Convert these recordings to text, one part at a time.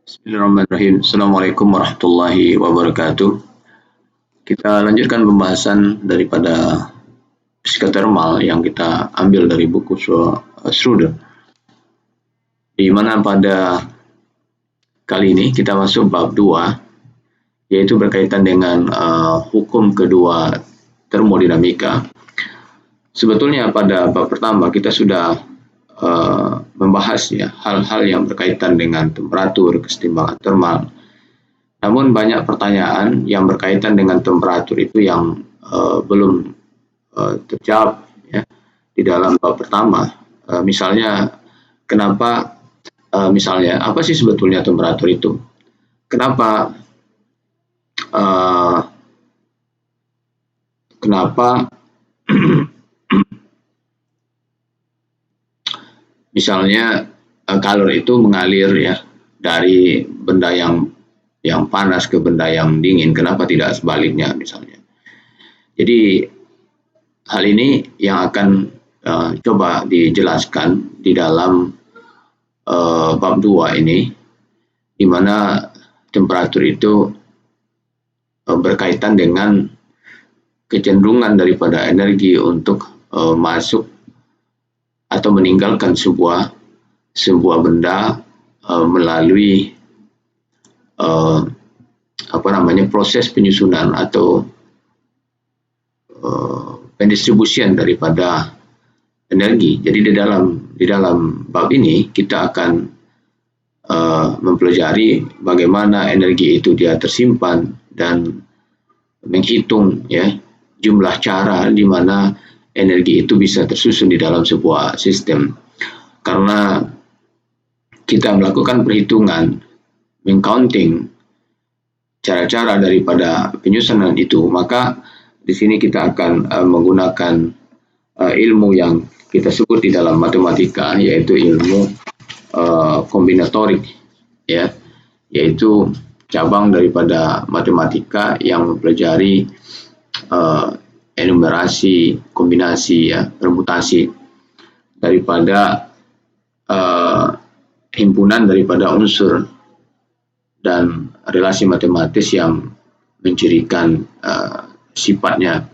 Bismillahirrahmanirrahim. Assalamualaikum warahmatullahi wabarakatuh. Kita lanjutkan pembahasan daripada fisika thermal yang kita ambil dari buku Schroeder. Di mana pada kali ini kita masuk bab 2, yaitu berkaitan dengan hukum kedua termodinamika. Sebetulnya pada bab pertama kita sudah membahas ya hal-hal yang berkaitan dengan temperatur, kesetimbangan termal. Namun banyak pertanyaan yang berkaitan dengan temperatur itu yang belum terjawab ya di dalam bab pertama. Misalnya kenapa misalnya apa sih sebetulnya temperatur itu? Kenapa misalnya kalor itu mengalir ya dari benda yang panas ke benda yang dingin, kenapa tidak sebaliknya misalnya. Jadi hal ini yang akan coba dijelaskan di dalam bab 2 ini, di mana temperatur itu berkaitan dengan kecenderungan daripada energi untuk masuk atau meninggalkan sebuah benda melalui proses penyusunan atau pendistribusian daripada energi. Jadi di dalam bab ini kita akan mempelajari bagaimana energi itu dia tersimpan dan menghitung ya jumlah cara di mana energi itu bisa tersusun di dalam sebuah sistem. Karena kita melakukan perhitungan, mengcounting cara-cara daripada penyusunan itu, maka di sini kita akan menggunakan ilmu yang kita sebut di dalam matematika, yaitu ilmu kombinatorik ya, yaitu cabang daripada matematika yang mempelajari enumerasi, kombinasi ya, permutasi daripada himpunan daripada unsur dan relasi matematis yang mencirikan sifatnya.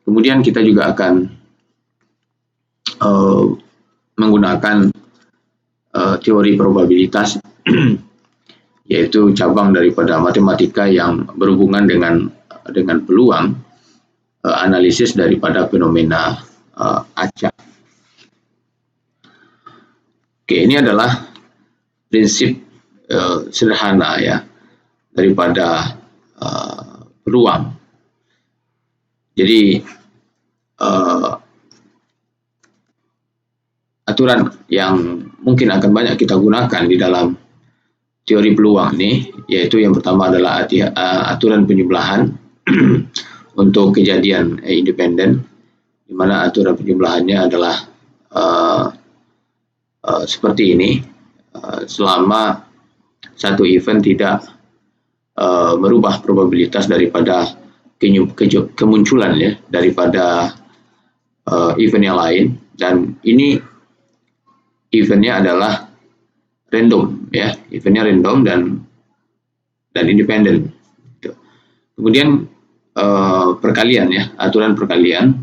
Kemudian kita juga akan menggunakan teori probabilitas yaitu cabang daripada matematika yang berhubungan dengan peluang analisis daripada fenomena acak. Oke, ini adalah prinsip sederhana ya daripada peluang. Jadi aturan yang mungkin akan banyak kita gunakan di dalam teori peluang ini, yaitu yang pertama adalah aturan penjumlahan untuk kejadian independen, di mana aturan penjumlahannya adalah seperti ini. Selama satu event tidak merubah probabilitas daripada kemunculan ya daripada event yang lain, dan ini eventnya adalah random ya, eventnya random dan independen. Kemudian perkalian ya, aturan perkalian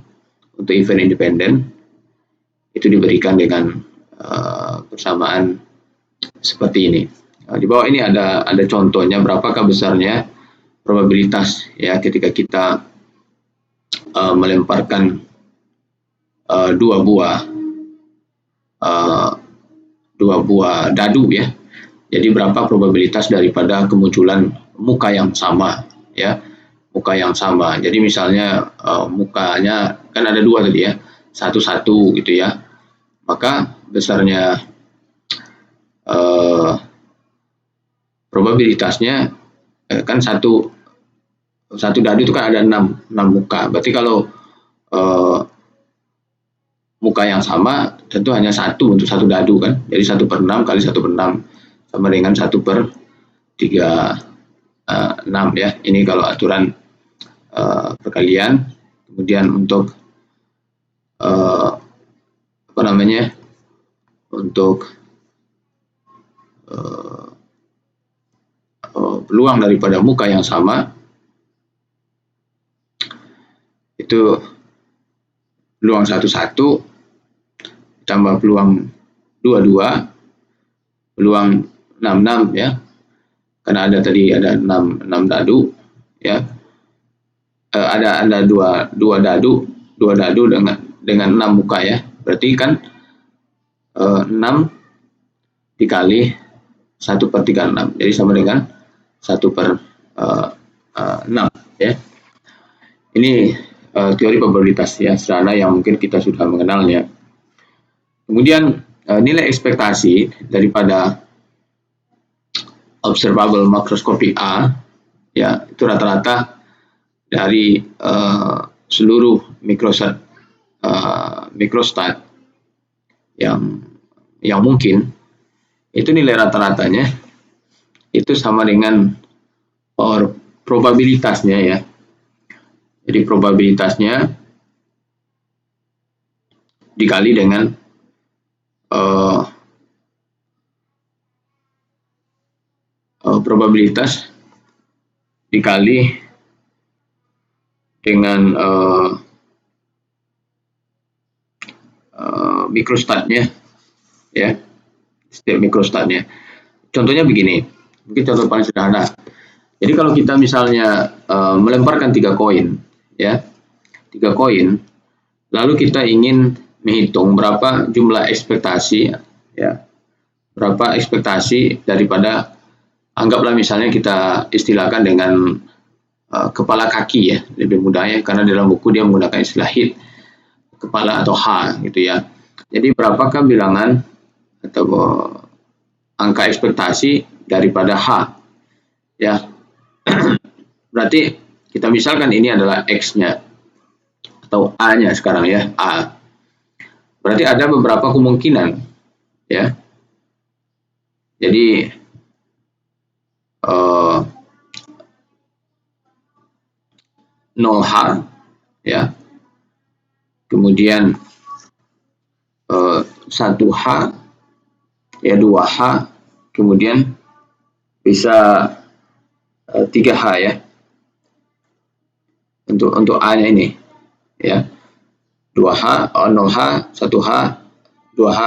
untuk event independen itu diberikan dengan persamaan seperti ini. Di bawah ini ada contohnya berapakah besarnya probabilitas ya ketika kita melemparkan dua buah dadu ya. Jadi berapa probabilitas daripada kemunculan muka yang sama ya, muka yang sama. Jadi misalnya mukanya kan ada dua tadi ya, satu-satu gitu ya, maka besarnya probabilitasnya kan satu dadu itu kan ada 6 muka. Berarti kalau muka yang sama tentu hanya satu untuk satu dadu kan. Jadi 1/6 kali 1/6 sama dengan 1/36 ya. Ini kalau aturan perkalian. Kemudian untuk untuk peluang daripada muka yang sama itu peluang 11 tambah peluang 22 peluang 66 ya, karena ada tadi ada 6 dadu ya, ada dua dadu dengan 6 muka ya, berarti kan 6 dikali 1/36, jadi sama dengan 1/6 ya. Ini teori probabilitas ya, sederhana yang mungkin kita sudah mengenalnya. Kemudian nilai ekspektasi daripada observable macroscopic A ya, itu rata-rata dari seluruh mikrostat yang mungkin, itu nilai rata-ratanya itu sama dengan probabilitasnya ya. Jadi probabilitasnya dikali dengan probabilitas dikali dengan mikrostatnya ya, setiap mikrostatnya. Contohnya begini, mungkin contoh paling sederhana. Jadi kalau kita misalnya melemparkan 3 koin ya, 3 koin, lalu kita ingin menghitung berapa jumlah ekspektasi ya, berapa ekspektasi daripada, anggaplah misalnya kita istilahkan dengan kepala kaki ya, lebih mudah ya, karena dalam buku dia menggunakan istilah hit kepala atau H gitu ya. Jadi berapakah bilangan atau angka ekspektasi daripada H ya. Berarti kita misalkan ini adalah X-nya atau A-nya sekarang ya, A. Berarti ada beberapa kemungkinan ya. Jadi 0H ya, kemudian 1H ya, 2H, kemudian bisa 3H ya, untuk A-nya ini ya, 2H, 0H, 1H, 2H,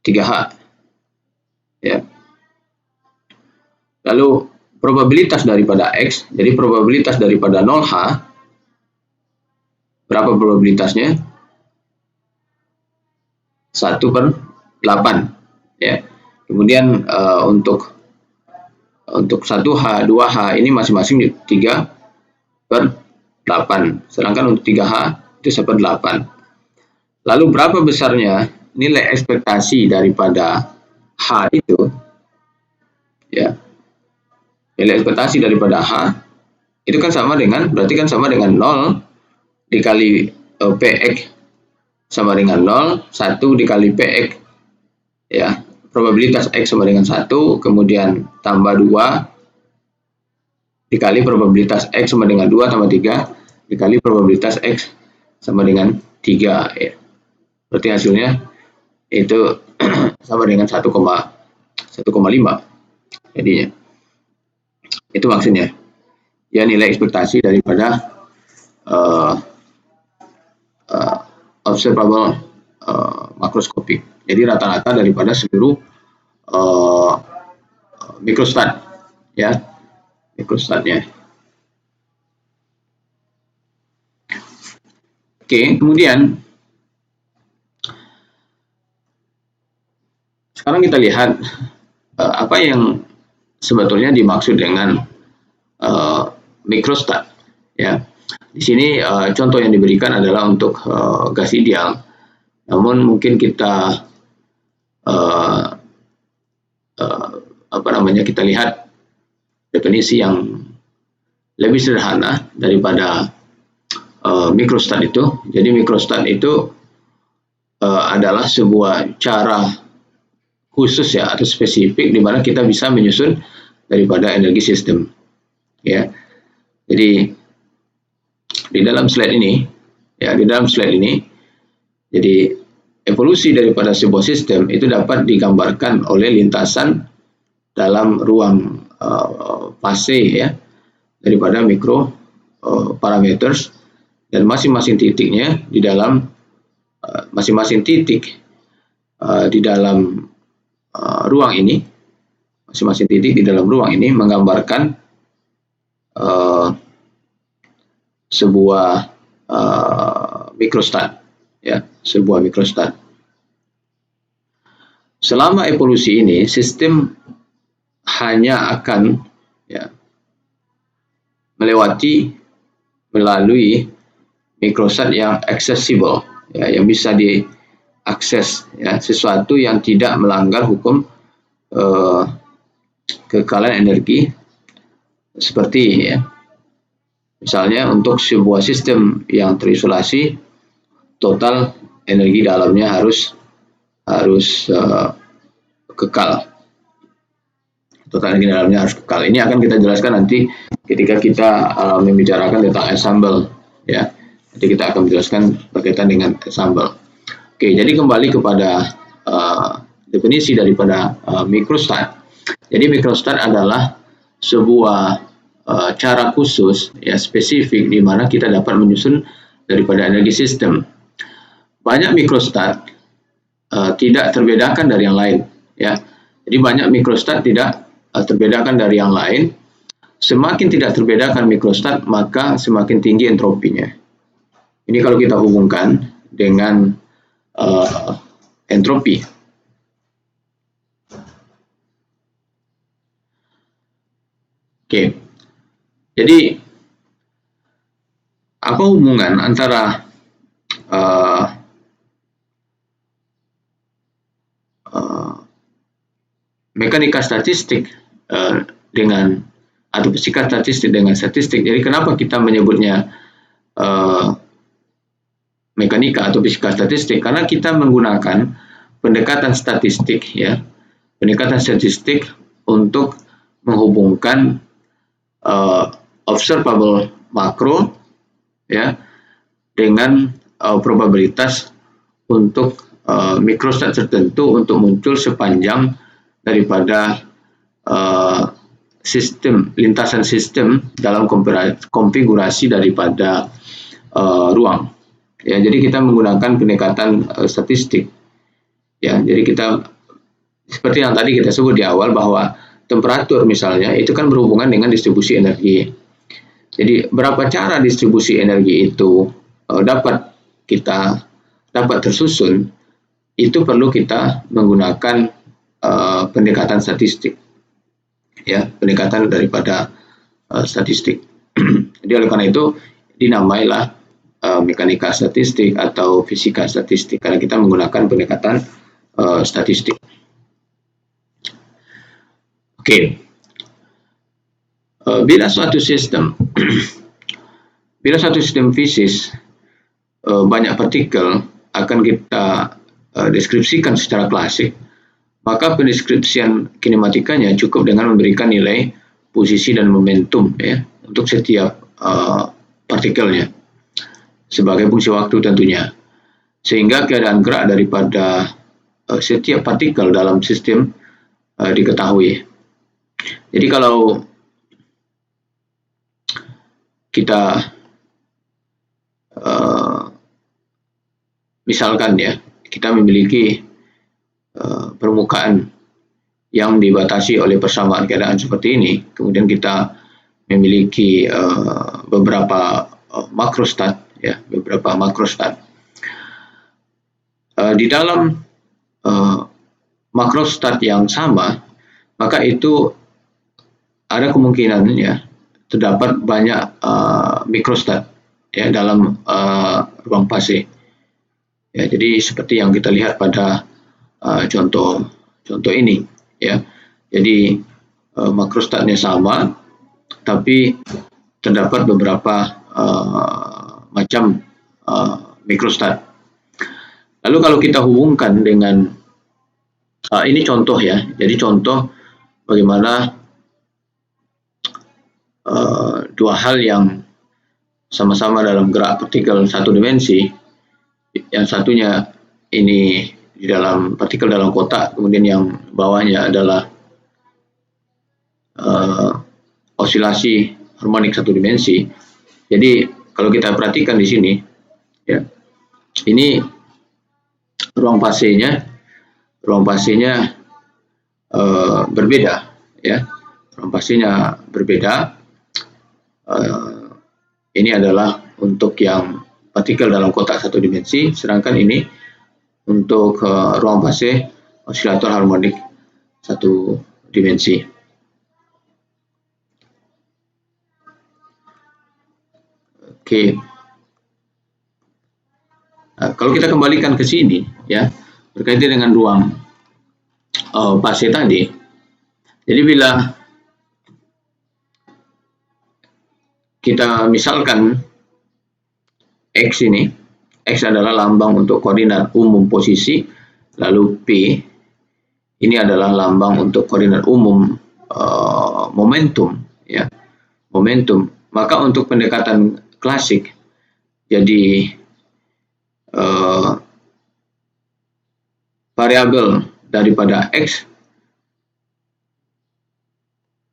3H ya. Lalu probabilitas daripada X, jadi probabilitas daripada 0H, berapa probabilitasnya? 1/8 ya. Kemudian untuk 1H, 2H ini masing-masing 3/8, sedangkan untuk 3H itu 1/8. Lalu berapa besarnya nilai ekspektasi daripada H itu ya. Nilai ekspektasi daripada H itu kan sama dengan, berarti kan sama dengan 0 dikali PX sama dengan 0, 1 dikali PX ya, probabilitas X sama dengan 1, kemudian tambah 2 dikali probabilitas X sama dengan 2 tambah 3 dikali probabilitas X sama dengan 3 ya. Berarti hasilnya itu sama dengan 1,5 jadinya. Itu maksudnya ya, nilai ekspektasi daripada observable makroskopik. Jadi rata-rata daripada seluruh mikrostat ya, mikrostatnya. Oke, kemudian sekarang kita lihat apa yang sebetulnya dimaksud dengan mikrostat ya. Di sini contoh yang diberikan adalah untuk gas ideal. Namun mungkin kita kita lihat definisi yang lebih sederhana daripada mikrostat itu. Jadi mikrostat itu adalah sebuah cara khusus ya, atau spesifik di mana kita bisa menyusun daripada energi sistem ya. Jadi di dalam slide ini ya, jadi evolusi daripada sebuah sistem itu dapat digambarkan oleh lintasan dalam ruang fase ya daripada mikro parameters, dan masing-masing titiknya di dalam masing-masing titik di dalam ruang ini, masing-masing titik di dalam ruang ini menggambarkan sebuah mikrostat ya, sebuah mikrostat. Selama evolusi ini, sistem hanya akan ya, melalui mikrostat yang accessible ya, yang bisa diakses ya, sesuatu yang tidak melanggar hukum kekekalan energi, seperti ya, misalnya untuk sebuah sistem yang terisolasi, total energi dalamnya harus kekal. Total energi dalamnya harus kekal. Ini akan kita jelaskan nanti ketika kita membicarakan tentang ensemble ya. Nanti kita akan menjelaskan berkaitan dengan ensemble. Oke, jadi kembali kepada definisi daripada mikrostat. Jadi mikrostat adalah sebuah cara khusus ya, spesifik di mana kita dapat menyusun daripada energi sistem. Banyak mikrostat tidak terbedakan dari yang lain ya. Jadi banyak mikrostat tidak terbedakan dari yang lain. Semakin tidak terbedakan mikrostat, maka semakin tinggi entropinya. Ini kalau kita hubungkan dengan entropi. Oke. Jadi apa hubungan antara mekanika statistik dengan atau fisika statistik dengan statistik? Jadi kenapa kita menyebutnya mekanika atau fisika statistik? Karena kita menggunakan pendekatan statistik ya, pendekatan statistik untuk menghubungkan observable makro ya dengan probabilitas untuk mikrostat tertentu untuk muncul sepanjang daripada lintasan sistem dalam konfigurasi daripada ruang ya. Jadi kita menggunakan pendekatan statistik ya. Jadi kita seperti yang tadi kita sebut di awal bahwa temperatur misalnya itu kan berhubungan dengan distribusi energi. Jadi berapa cara distribusi energi itu dapat tersusun, itu perlu kita menggunakan pendekatan statistik ya, pendekatan daripada statistik. Jadi oleh karena itu dinamailah mekanika statistik atau fisika statistik, karena kita menggunakan pendekatan statistik. Oke. Bila suatu sistem fisis banyak partikel akan kita deskripsikan secara klasik, maka pendeskripsian kinematikanya cukup dengan memberikan nilai posisi dan momentum ya untuk setiap partikelnya sebagai fungsi waktu tentunya, sehingga keadaan gerak daripada setiap partikel dalam sistem diketahui. Jadi kalau kita misalkan ya, kita memiliki permukaan yang dibatasi oleh persamaan keadaan seperti ini, kemudian kita memiliki beberapa makrostat ya, beberapa makrostat. Di dalam makrostat yang sama, maka itu ada kemungkinan ya terdapat banyak mikrostat ya dalam ruang fase. Ya, jadi seperti yang kita lihat pada contoh ini ya. Jadi makrostatnya sama, tapi terdapat beberapa macam mikrostat. Lalu kalau kita hubungkan dengan ini contoh ya. Jadi contoh bagaimana dua hal yang sama-sama dalam gerak partikel satu dimensi, yang satunya ini di dalam partikel dalam kotak, kemudian yang bawahnya adalah osilasi harmonik satu dimensi. Jadi kalau kita perhatikan di sini, ya, ini ruang fasenya berbeda, ya, ruang fasenya berbeda. Ini adalah untuk yang partikel dalam kotak satu dimensi, sedangkan ini untuk ruang fase osilator harmonik satu dimensi. Oke. Nah, kalau kita kembalikan ke sini, ya, berkaitan dengan ruang fase tadi. Jadi bila kita misalkan X ini, X adalah lambang untuk koordinat umum posisi, lalu P ini adalah lambang untuk koordinat umum momentum, ya, momentum. Maka untuk pendekatan klasik, jadi variabel daripada X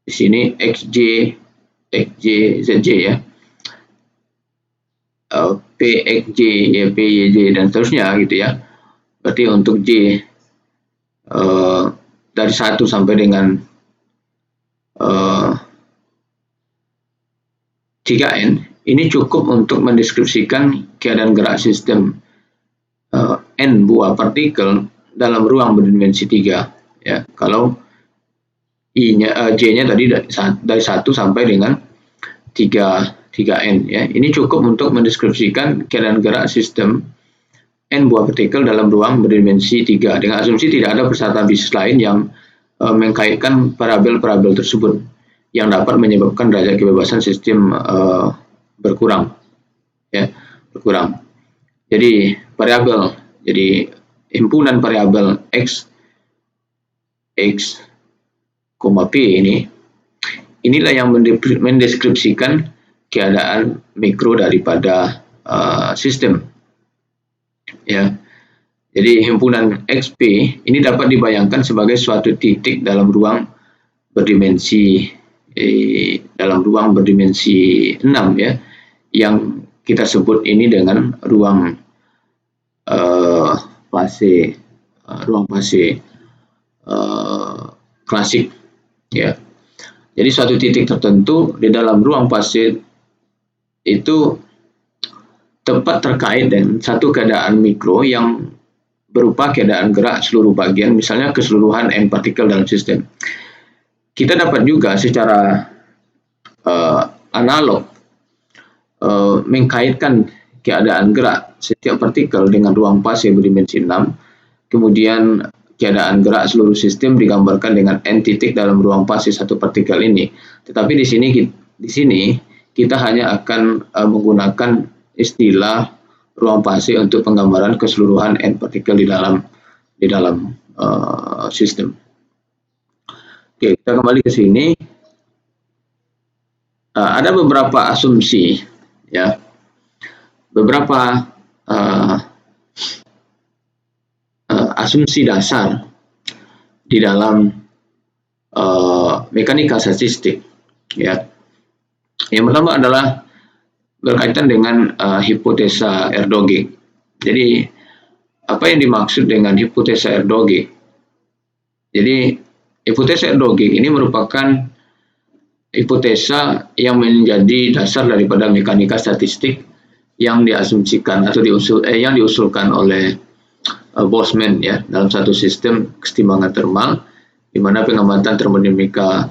di sini XJ, ZJ, ya, PXJ, ya, PYJ dan seterusnya gitu, ya. Berarti untuk J dari 1 sampai dengan 3N ini cukup untuk mendeskripsikan keadaan gerak sistem N buah partikel dalam ruang berdimensi 3, ya. Kalau J-nya tadi dari 1 sampai dengan 3N, ya. Ini cukup untuk mendeskripsikan keadaan gerak sistem N buah partikel dalam ruang berdimensi 3 dengan asumsi tidak ada persyaratan bisnis lain yang mengkaitkan parabel-parabel tersebut yang dapat menyebabkan derajat kebebasan sistem berkurang, ya, berkurang. Jadi variabel, jadi himpunan variabel X, P inilah yang mendeskripsikan keadaan mikro daripada sistem, ya. Jadi himpunan XP ini dapat dibayangkan sebagai suatu titik dalam ruang berdimensi 6, ya, yang kita sebut ini dengan ruang fase klasik, ya. Jadi suatu titik tertentu di dalam ruang fase itu tepat terkait dengan satu keadaan mikro yang berupa keadaan gerak seluruh bagian, misalnya keseluruhan N partikel dalam sistem. Kita dapat juga secara analog mengkaitkan keadaan gerak setiap partikel dengan ruang fase berdimensi 6, kemudian keadaan gerak seluruh sistem digambarkan dengan N titik dalam ruang fase satu partikel ini. Tetapi di sini kita hanya akan menggunakan istilah ruang fase untuk penggambaran keseluruhan N partikel di dalam sistem. Oke, kita kembali ke sini. Ada beberapa asumsi, ya, beberapa asumsi dasar di dalam mekanika statistik, ya. Yang pertama adalah berkaitan dengan hipotesa Erdőgé. Jadi apa yang dimaksud dengan hipotesa Erdőgé? Jadi hipotesa Erdőgé ini merupakan hipotesa yang menjadi dasar daripada mekanika statistik yang diasumsikan atau yang diusulkan oleh Boltzmann, ya, dalam satu sistem kesetimbangan termal di mana pengamatan termodinamika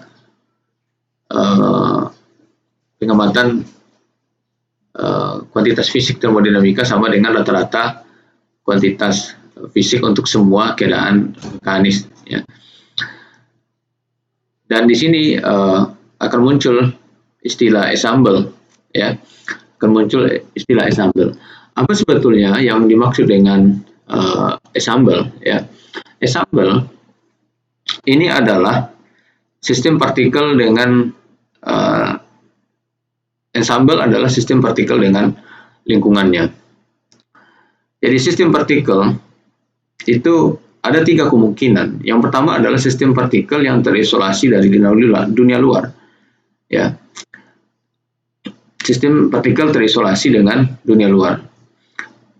kuantitas fisik termodinamika sama dengan rata-rata kuantitas fisik untuk semua keadaan mekanis, ya. Dan di sini akan muncul istilah ensemble, ya, akan muncul istilah ensemble. Apa sebetulnya yang dimaksud dengan ensemble, ya? Ensemble ini adalah sistem partikel dengan ensemble adalah sistem partikel dengan lingkungannya. Jadi sistem partikel itu ada 3 kemungkinan. Yang pertama adalah sistem partikel yang terisolasi dari dunia luar. Ya, sistem partikel terisolasi dengan dunia luar.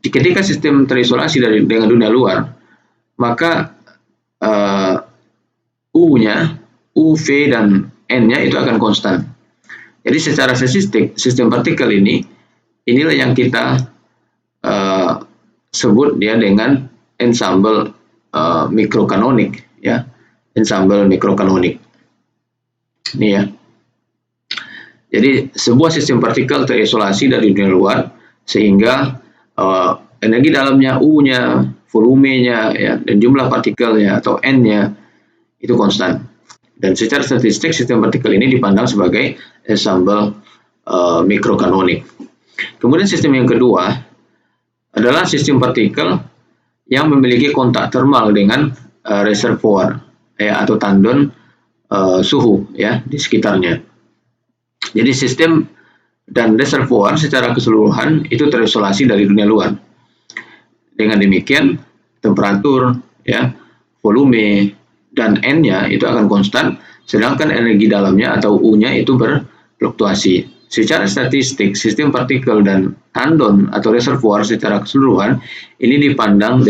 Ketika sistem terisolasi dengan dunia luar, maka U-nya, U, V, dan N-nya itu akan konstan. Jadi secara statistik, sistem partikel inilah yang kita sebut dia dengan ensemble mikrokanonik, ya, ensemble mikrokanonik. Ini ya. Jadi sebuah sistem partikel terisolasi dari dunia luar sehingga energi dalamnya, U-nya, volumenya, ya, dan jumlah partikelnya atau N-nya itu konstan. Dan secara statistik sistem partikel ini dipandang sebagai ensemble mikrokanonik. Kemudian sistem yang kedua adalah sistem partikel yang memiliki kontak termal dengan reservoir, ya, atau tandon suhu, ya, di sekitarnya. Jadi sistem dan reservoir secara keseluruhan itu terisolasi dari dunia luar. Dengan demikian temperatur, ya, volume, dan N-nya itu akan konstan, sedangkan energi dalamnya atau U-nya itu berfluktuasi. Secara statistik, sistem partikel dan tandon atau reservoir secara keseluruhan ini dipandang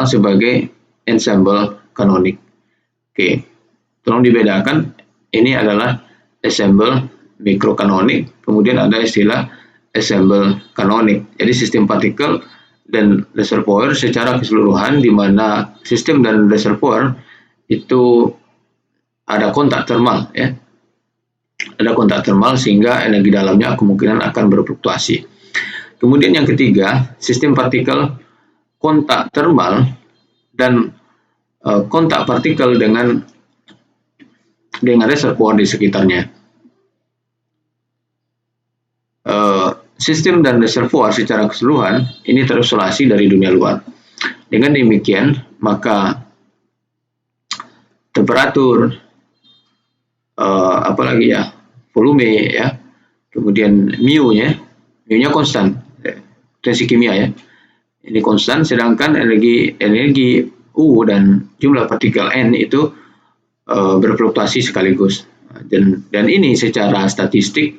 sebagai ensemble kanonik. Oke, tolong dibedakan, ini adalah ensemble mikrokanonik, kemudian ada istilah ensemble kanonik. Jadi sistem partikel dan reservoir secara keseluruhan, di mana sistem dan reservoir itu ada kontak termal, ya, ada kontak termal sehingga energi dalamnya kemungkinan akan berfluktuasi. Kemudian yang ketiga, sistem partikel kontak termal dan kontak partikel dengan reservoir di sekitarnya. Sistem dan reservoir secara keseluruhan ini terisolasi dari dunia luar. Dengan demikian, maka temperatur, apalagi ya, volume, ya, kemudian mu-nya konstan, potensi kimia, ya, ini konstan, sedangkan energi U dan jumlah partikel N itu berfluktuasi sekaligus. Dan ini secara statistik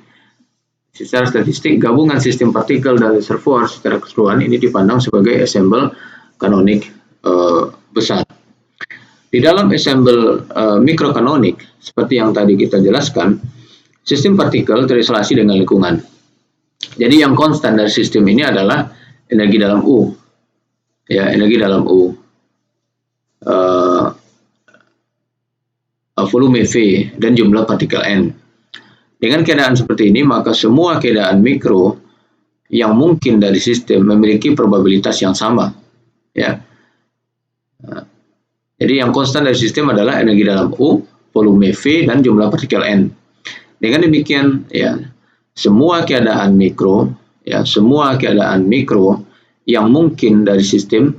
gabungan sistem partikel dan reservoir secara keseluruhan ini dipandang sebagai ensemble kanonik besar. Di dalam ensemble mikrokanonik, seperti yang tadi kita jelaskan, sistem partikel terisolasi dengan lingkungan. Jadi yang konstan dari sistem ini adalah energi dalam U, ya, energi dalam U, volume V, dan jumlah partikel N. Dengan keadaan seperti ini, maka semua keadaan mikro yang mungkin dari sistem memiliki probabilitas yang sama, ya. Jadi yang konstan dari sistem adalah energi dalam U, volume V, dan jumlah partikel N. Dengan demikian, ya, semua keadaan mikro yang mungkin dari sistem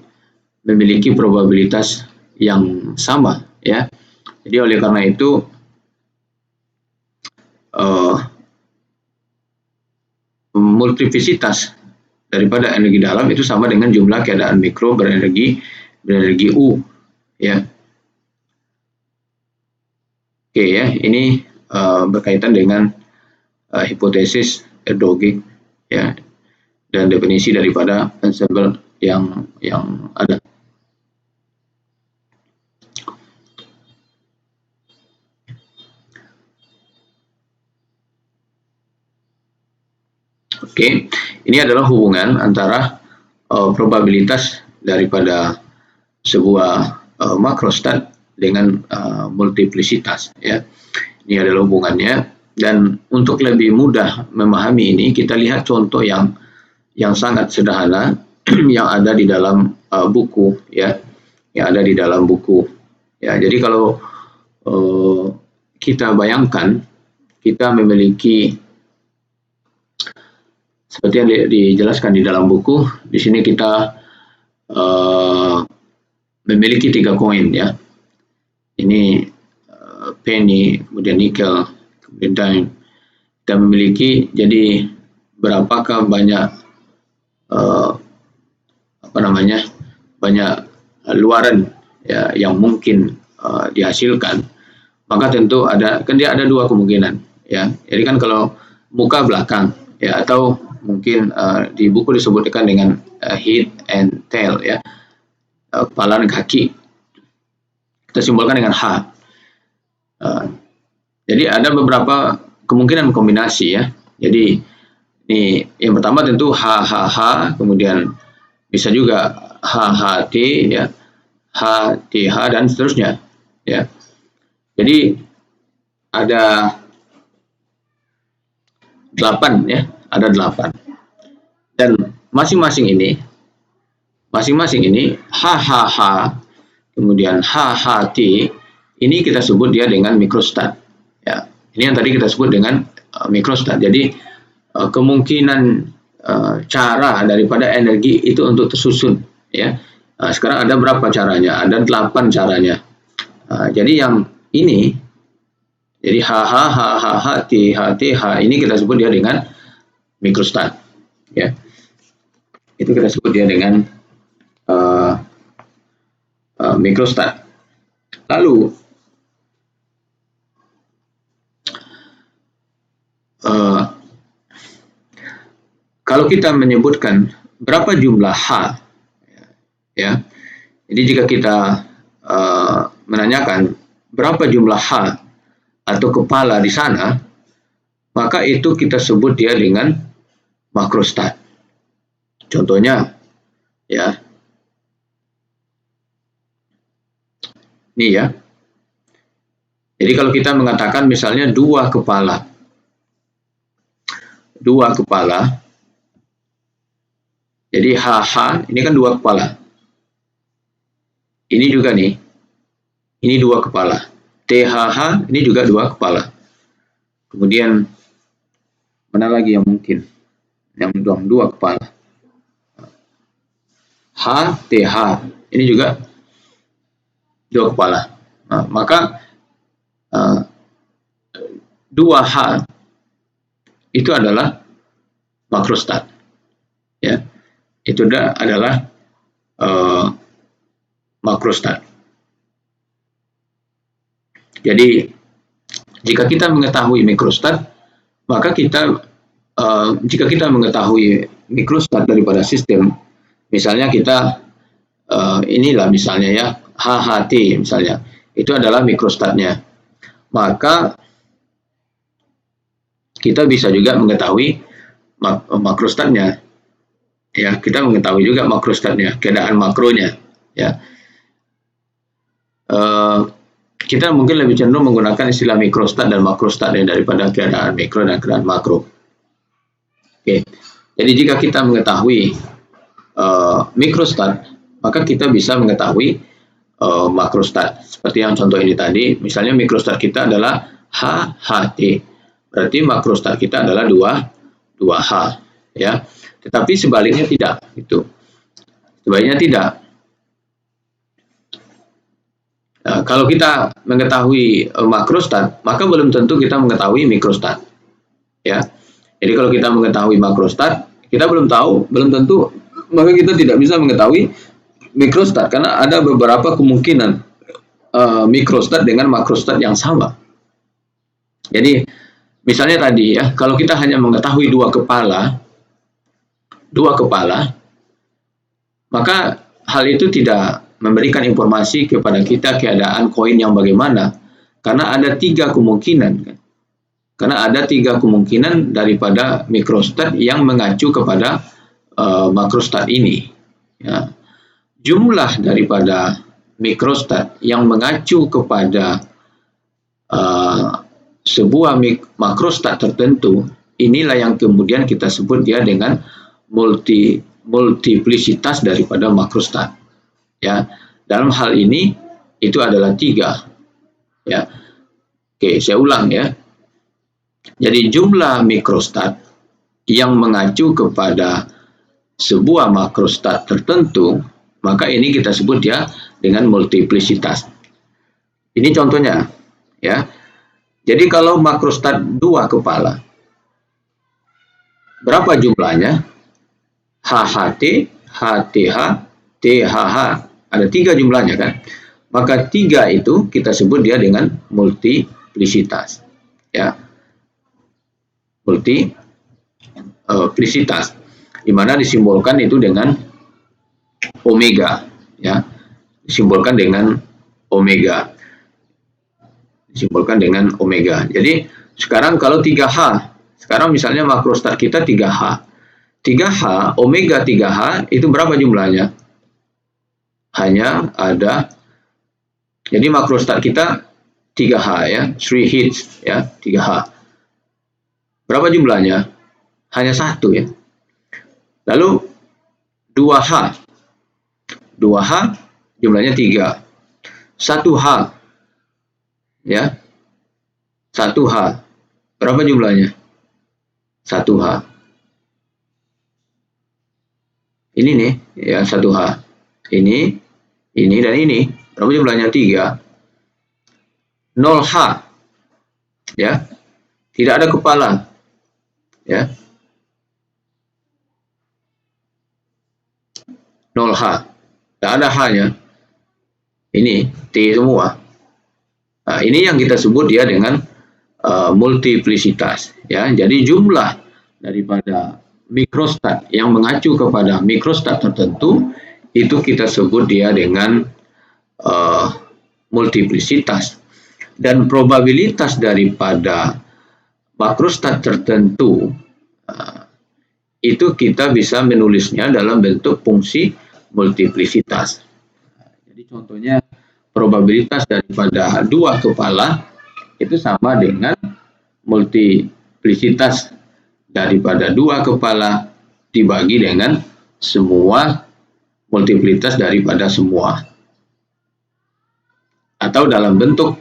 memiliki probabilitas yang sama, ya. Jadi oleh karena itu multiplisitas daripada energi dalam itu sama dengan jumlah keadaan mikro berenergi U, ya. Oke, ya, ini berkaitan dengan hipotesis Erdőgig, ya, dan definisi daripada ensemble yang ada. Oke, ini adalah hubungan antara probabilitas daripada sebuah makrostat dengan multiplisitas, ya. Ini adalah hubungannya, dan untuk lebih mudah memahami ini, kita lihat contoh yang sangat sederhana yang ada di dalam buku, ya, yang ada di dalam buku, ya. Jadi kalau kita bayangkan kita memiliki seperti yang dijelaskan di dalam buku, di sini kita memiliki 3 koin, ya. Ini penny, kemudian nikel, kemudian dime. Kita memiliki, jadi berapakah banyak banyak luaran ya, yang mungkin dihasilkan, maka tentu dia ada dua kemungkinan ya. Jadi kan kalau muka belakang ya, atau mungkin di buku disebutkan dengan head and tail ya, kepala dan kaki, kita simbolkan dengan H. Jadi ada beberapa kemungkinan kombinasi ya. Jadi ini yang pertama tentu H H H, kemudian bisa juga H H T ya, H T H dan seterusnya ya. Jadi ada 8 ya, ada 8. Dan masing-masing ini H H H, kemudian H H T, ini kita sebut dia dengan mikrostat ya. Ini yang tadi kita sebut dengan mikrostat. Jadi kemungkinan cara daripada energi itu untuk tersusun ya. Sekarang ada berapa caranya? Ada 8 caranya. Jadi yang ini, jadi H H H H H T H T H, ini kita sebut dia dengan mikrostat ya. Itu kita sebut dia dengan mikrostat. Lalu kalau kita menyebutkan berapa jumlah H ya, jadi jika kita menanyakan berapa jumlah H atau kepala di sana, maka itu kita sebut dia dengan makrostat. Contohnya ya, ini ya. Jadi kalau kita mengatakan misalnya dua kepala, jadi HH ini kan dua kepala. Ini juga nih, ini dua kepala. THH ini juga dua kepala. Kemudian mana lagi yang mungkin yang dua kepala? HTH ini juga dua kepala. Nah, maka 2H itu adalah makrostat ya. Itu adalah makrostat. Jadi jika kita mengetahui mikrostat, maka jika kita mengetahui mikrostat daripada sistem, misalnya kita inilah misalnya ya, HHT misalnya, itu adalah mikrostatnya, maka kita bisa juga mengetahui makrostatnya ya. Kita mengetahui juga makrostatnya, keadaan makronya ya. Kita mungkin lebih cenderung menggunakan istilah mikrostat dan makrostat ya, daripada keadaan mikro dan keadaan makro. Oke. Jadi jika kita mengetahui mikrostat, maka kita bisa mengetahui makrostat. Seperti yang contoh ini tadi, misalnya mikrostat kita adalah HHT, berarti makrostat kita adalah 2H ya. Tetapi sebaliknya tidak, itu. Sebaliknya tidak. Kalau kita mengetahui makrostat, maka belum tentu kita mengetahui mikrostat ya. Jadi kalau kita mengetahui makrostat, kita belum tentu, maka kita tidak bisa mengetahui mikrostat, karena ada beberapa kemungkinan mikrostat dengan makrostat yang sama. Jadi misalnya tadi ya, kalau kita hanya mengetahui dua kepala, maka hal itu tidak memberikan informasi kepada kita keadaan koin yang bagaimana, karena ada 3 kemungkinan. Karena ada 3 kemungkinan daripada mikrostat yang mengacu kepada makrostat ini. Ya. Jumlah daripada mikrostat yang mengacu kepada sebuah makrostat tertentu, inilah yang kemudian kita sebut dia dengan multiplisitas daripada makrostat. Ya, dalam hal ini itu adalah 3. Ya, oke, saya ulang ya. Jadi jumlah mikrostat yang mengacu kepada sebuah makrostat tertentu, maka ini kita sebut dia dengan multiplisitas. Ini contohnya, ya. Jadi kalau makrostat 2 kepala, berapa jumlahnya? HHT, HTH, THH Ada 3 jumlahnya kan. Maka 3 itu kita sebut dia dengan multiplisitas. Ya. Multiplisitas. Di mana disimbolkan itu dengan omega, ya. Disimbolkan dengan omega. Disimbolkan dengan omega. Jadi sekarang kalau 3H, sekarang misalnya makrostat kita 3H. 3H, omega 3H itu berapa jumlahnya? Hanya ada, jadi makrostat kita 3H ya, 3 hits ya, 3H. Berapa jumlahnya? Hanya 1 ya. Lalu 2H. 2H jumlahnya 3. 1H ya, 1H berapa jumlahnya? 1H ini nih ya, 1H ini dan ini berapa jumlahnya? 3. 0H ya, tidak ada kepala ya, 0H tidak ada H-nya, ini T semua. Nah, ini yang kita sebut dia dengan multiplisitas ya. Jadi jumlah daripada mikrostat yang mengacu kepada mikrostat tertentu itu kita sebut dia dengan multiplisitas, dan probabilitas daripada makrostat tertentu itu kita bisa menulisnya dalam bentuk fungsi multiplisitas. Jadi contohnya probabilitas daripada 2 kepala itu sama dengan multiplisitas daripada 2 kepala dibagi dengan semua multiplitas daripada semua. Atau dalam bentuk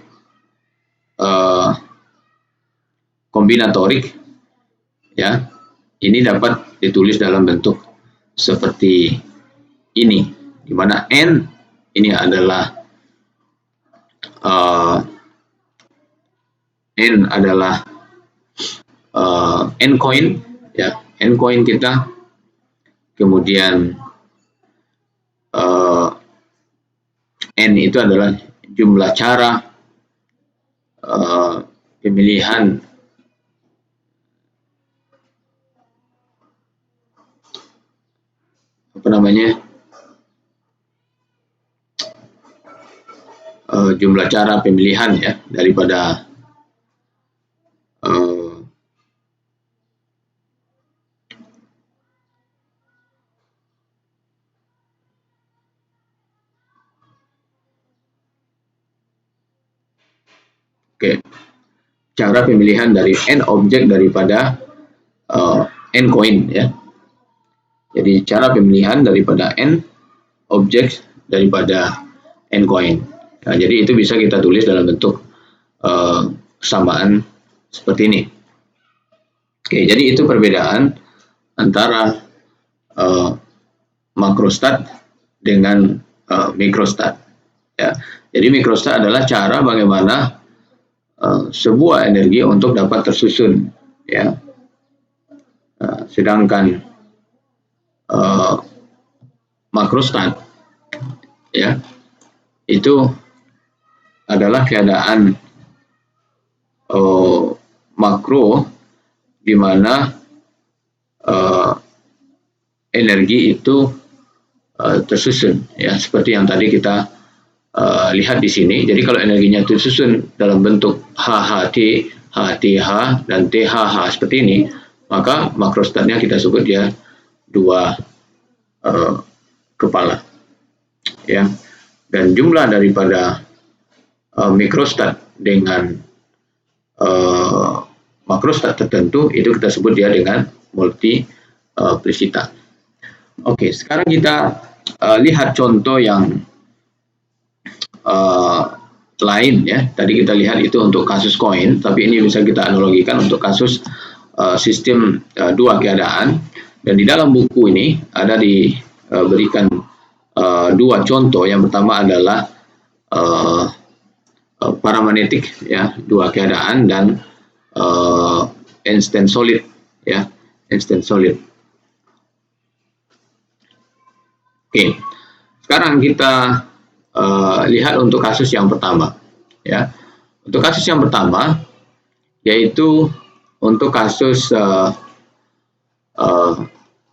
kombinatorik ya, ini dapat ditulis dalam bentuk seperti ini, di mana N ini adalah N coin ya, N coin kita, kemudian N itu adalah jumlah cara pemilihan jumlah cara pemilihan ya daripada cara pemilihan dari N objek daripada N coin ya. Jadi cara pemilihan daripada N objek daripada N coin. Nah, jadi itu bisa kita tulis dalam bentuk kesamaan seperti ini. Oke, jadi itu perbedaan antara makrostat dengan mikrostat. Ya. Jadi mikrostat adalah cara bagaimana sebuah energi untuk dapat tersusun, ya. Sedangkan makrostat, ya, itu adalah keadaan makro di mana energi itu tersusun, ya, seperti yang tadi kita lihat di sini. Jadi kalau energinya tersusun dalam bentuk HHT, HTH, dan THH seperti ini, maka makrostatnya kita sebut dia 2 kepala, ya. Dan jumlah daripada mikrostat dengan makrostat tertentu itu kita sebut dia dengan multiplisitas. Oke, sekarang kita lihat contoh yang lain ya. Tadi kita lihat itu untuk kasus koin, tapi ini bisa kita analogikan untuk kasus sistem 2 keadaan. Dan di dalam buku ini ada diberikan 2 contoh. Yang pertama adalah paramagnetik ya, 2 keadaan, dan instant solid ya, instant solid. Oke. Sekarang kita lihat untuk kasus yang pertama, ya. Untuk kasus yang pertama, yaitu untuk kasus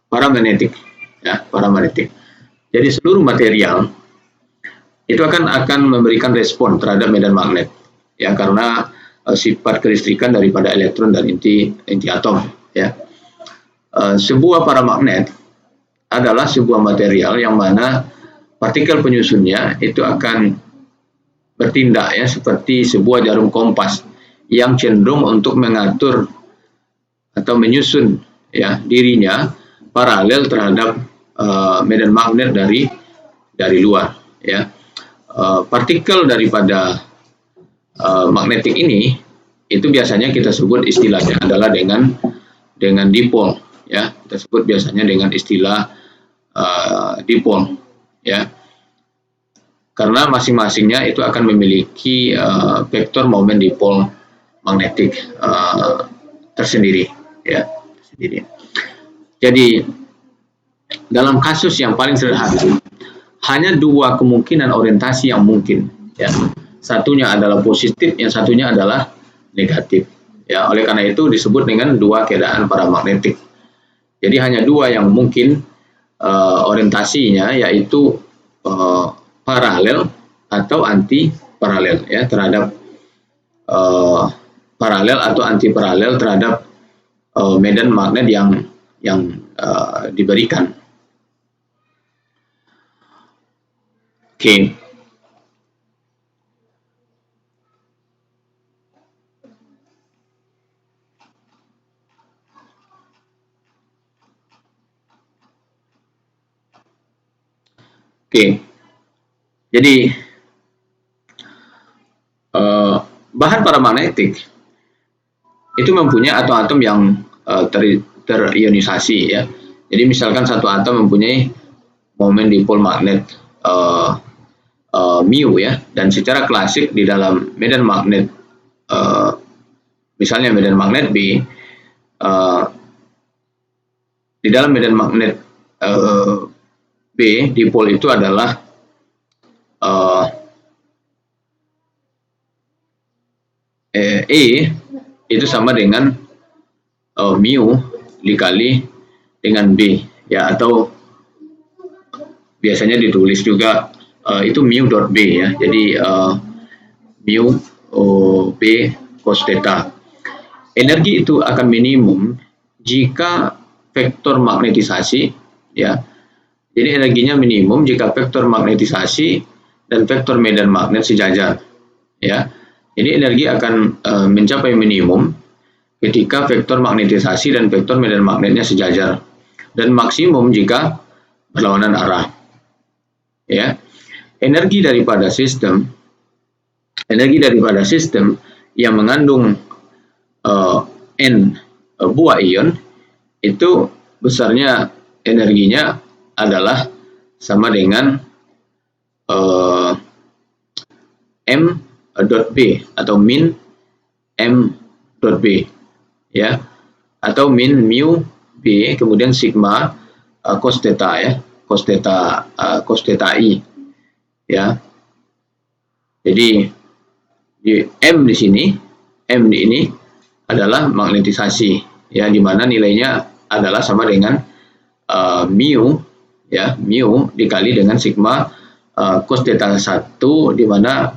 paramagnetik, ya, paramagnetik. Jadi seluruh material itu akan memberikan respon terhadap medan magnet, ya, karena sifat kelistrikan daripada elektron dan inti atom, ya. Sebuah paramagnet adalah sebuah material yang mana partikel penyusunnya itu akan bertindak, ya, seperti sebuah jarum kompas yang cenderung untuk mengatur atau menyusun, ya, dirinya paralel terhadap medan magnet dari luar, ya. Partikel daripada magnetik ini itu biasanya kita sebut istilahnya adalah dengan dipol, ya. Kita sebut biasanya dengan istilah dipol, ya. Karena masing-masingnya itu akan memiliki vektor momen dipol magnetik tersendiri, ya, sendiri. Jadi dalam kasus yang paling sederhana, hanya dua kemungkinan orientasi yang mungkin, ya. Satunya adalah positif, yang satunya adalah negatif, ya. Oleh karena itu disebut dengan dua keadaan paramagnetik. Jadi hanya dua yang mungkin orientasinya, yaitu paralel atau anti paralel, ya, terhadap paralel atau anti paralel terhadap medan magnet yang diberikan. Oke. Oke. Jadi bahan paramagnetik itu mempunyai atom-atom yang terionisasi, ya. Jadi misalkan satu atom mempunyai momen dipol magnet mu, ya, dan secara klasik di dalam medan magnet misalnya medan magnet B, di dalam medan magnet B, dipol itu adalah E itu sama dengan mu dikali dengan B, ya, atau biasanya ditulis juga itu mu dot B, ya. Jadi mu B cos theta. Energi itu akan minimum jika vektor magnetisasi, ya. Jadi energinya minimum jika vektor magnetisasi dan vektor medan magnet sejajar, ya. Jadi energi akan mencapai minimum ketika vektor magnetisasi dan vektor medan magnetnya sejajar, dan maksimum jika berlawanan arah, ya. Energi daripada sistem yang mengandung n buah ion itu besarnya energinya adalah sama dengan m dot b atau min m dot b, ya, atau min mu b kemudian sigma cos theta, ya, cos theta i, ya. Jadi di m di sini, m ini adalah magnetisasi, ya, di mana nilainya adalah sama dengan mu, ya, mu dikali dengan sigma cos theta 1, di mana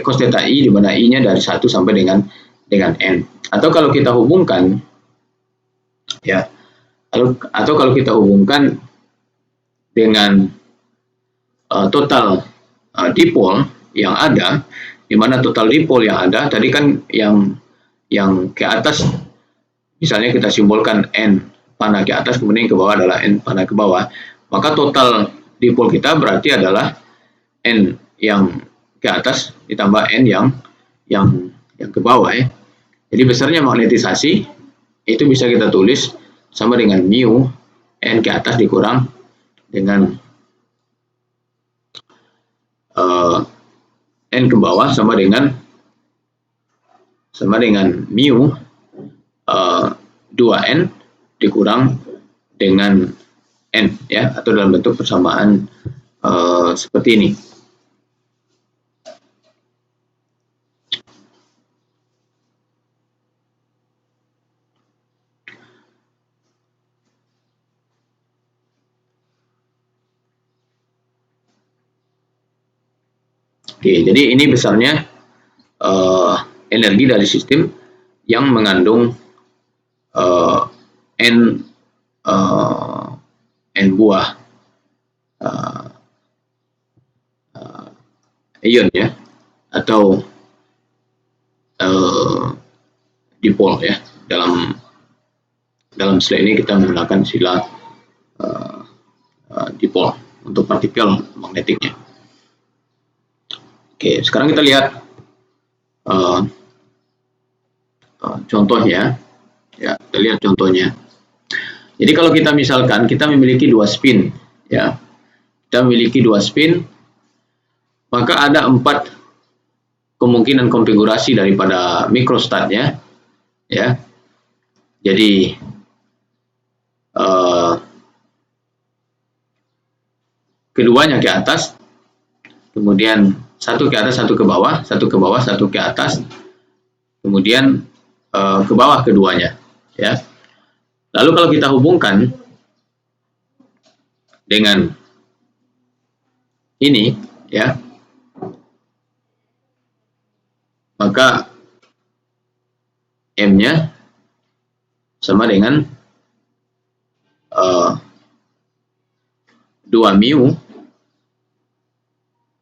cos theta i, di mana i-nya dari 1 sampai dengan n. Atau kalau kita hubungkan, ya, atau kalau kita hubungkan dengan total dipol yang ada, di mana total dipol yang ada tadi kan yang ke atas, misalnya kita simbolkan n panah ke atas, kemudian ke bawah adalah n panah ke bawah, maka total dipol kita berarti adalah n yang ke atas ditambah n yang ke bawah, ya. Jadi besarnya magnetisasi itu bisa kita tulis sama dengan mu n ke atas dikurang dengan n ke bawah sama dengan mu 2n dikurang dengan n, ya, atau dalam bentuk persamaan seperti ini. Oke, jadi ini besarnya energi dari sistem yang mengandung n n buah ion ya, atau dipol ya. Dalam istilah ini kita menggunakan istilah dipol untuk partikel magnetiknya. Oke, sekarang kita lihat contohnya. Ya, kita lihat contohnya. Jadi kalau kita misalkan kita memiliki dua spin, ya, kita memiliki dua spin, maka ada 4 kemungkinan konfigurasi daripada microstatnya, ya. Jadi keduanya ke atas, kemudian satu ke atas, satu ke bawah, satu ke bawah, satu ke atas, kemudian ke bawah keduanya, ya. Lalu kalau kita hubungkan dengan ini, ya, maka M-nya sama dengan 2 mu,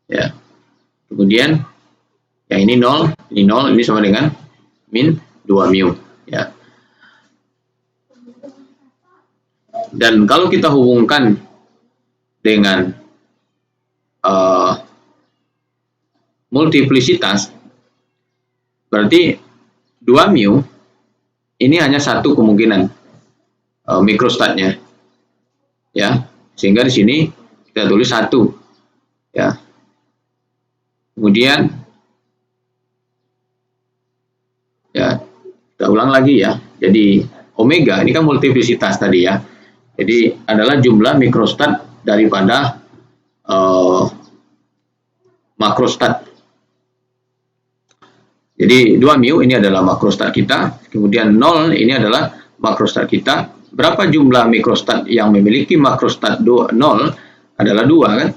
ya. Kemudian yang ini 0, ini sama dengan min 2 mu, ya. Dan kalau kita hubungkan dengan multiplicitas, berarti 2 mu ini hanya satu kemungkinan microstatnya, ya. Sehingga di sini kita tulis 1, ya. Kemudian ya, kita ulang lagi ya. Jadi omega ini kan multiplicitas tadi ya. Jadi adalah jumlah mikrostat daripada makrostat. Jadi 2 mu ini adalah makrostat kita, kemudian 0 ini adalah makrostat kita. Berapa jumlah mikrostat yang memiliki makrostat 0 adalah 2 kan?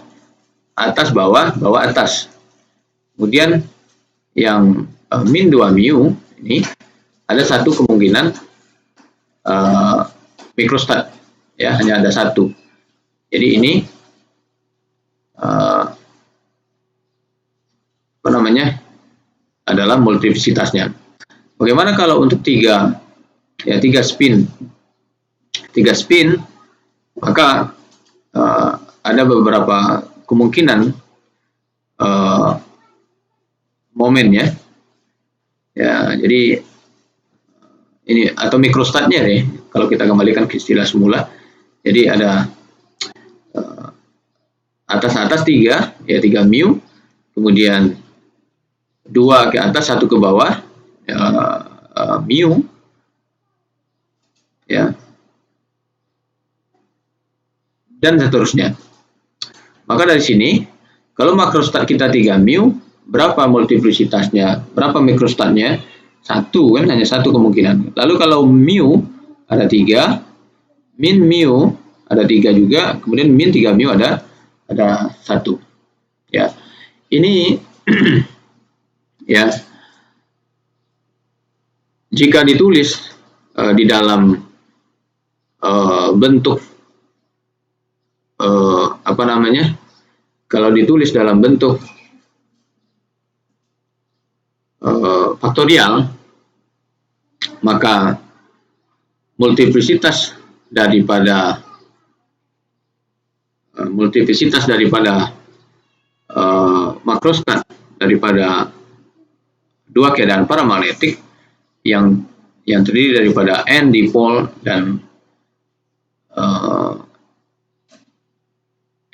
Atas bawah, bawah atas. Kemudian yang min 2 mu ini ada satu kemungkinan mikrostat, ya, hanya ada satu. Jadi ini apa namanya, adalah multiplicitasnya. Bagaimana kalau untuk 3 spin, maka ada beberapa kemungkinan momen ya. Ya, jadi ini atau mikrostatnya nih, kalau kita kembalikan ke istilah semula. Jadi ada atas 3, ya 3 mu, kemudian 2 ke atas, 1 ke bawah, ya, mu, ya, dan seterusnya. Maka dari sini, kalau makrostat kita 3 mu, berapa multiplicitasnya, berapa mikrostatnya? 1 kan, hanya satu kemungkinan. Lalu kalau mu ada 3, min mu ada 3 juga, kemudian min 3 mu ada 1. Ya. Ini ya, jika ditulis di dalam bentuk apa namanya? Kalau ditulis dalam bentuk faktorial, maka multiplicitas daripada makrostat daripada dua keadaan paramagnetik yang terdiri daripada n dipol dan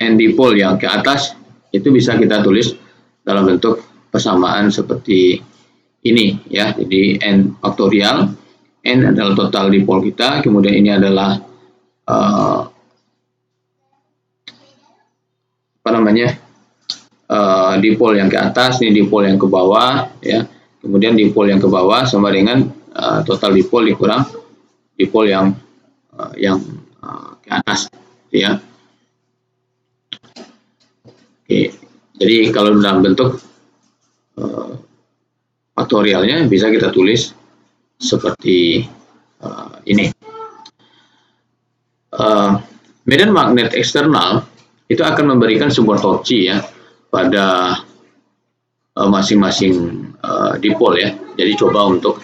n dipol yang ke atas, itu bisa kita tulis dalam bentuk persamaan seperti ini ya. Jadi n faktorial, n adalah total dipol kita, kemudian ini adalah apa namanya, dipol yang ke atas, ini dipol yang ke bawah, ya. Kemudian dipol yang ke bawah sama dengan total dipol dikurang dipol yang ke atas, ya. Oke, jadi kalau dalam bentuk faktorialnya bisa kita tulis seperti ini. Medan magnet eksternal itu akan memberikan sebuah torsi, ya, pada masing-masing dipol, ya. Jadi coba untuk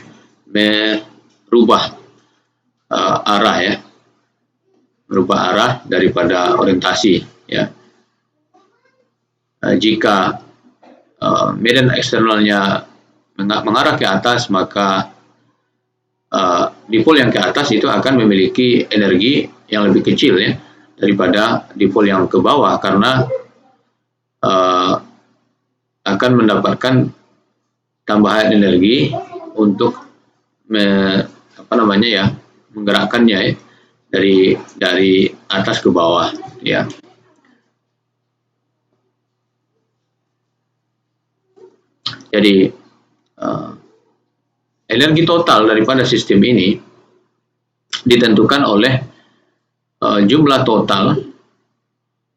merubah arah, ya, merubah arah daripada orientasi, ya. Jika medan eksternalnya mengarah ke atas, maka dipol yang ke atas itu akan memiliki energi yang lebih kecil, ya, daripada dipol yang ke bawah, karena akan mendapatkan tambahan energi untuk menggerakkannya, ya, dari atas ke bawah, ya. Jadi energi total daripada sistem ini ditentukan oleh jumlah total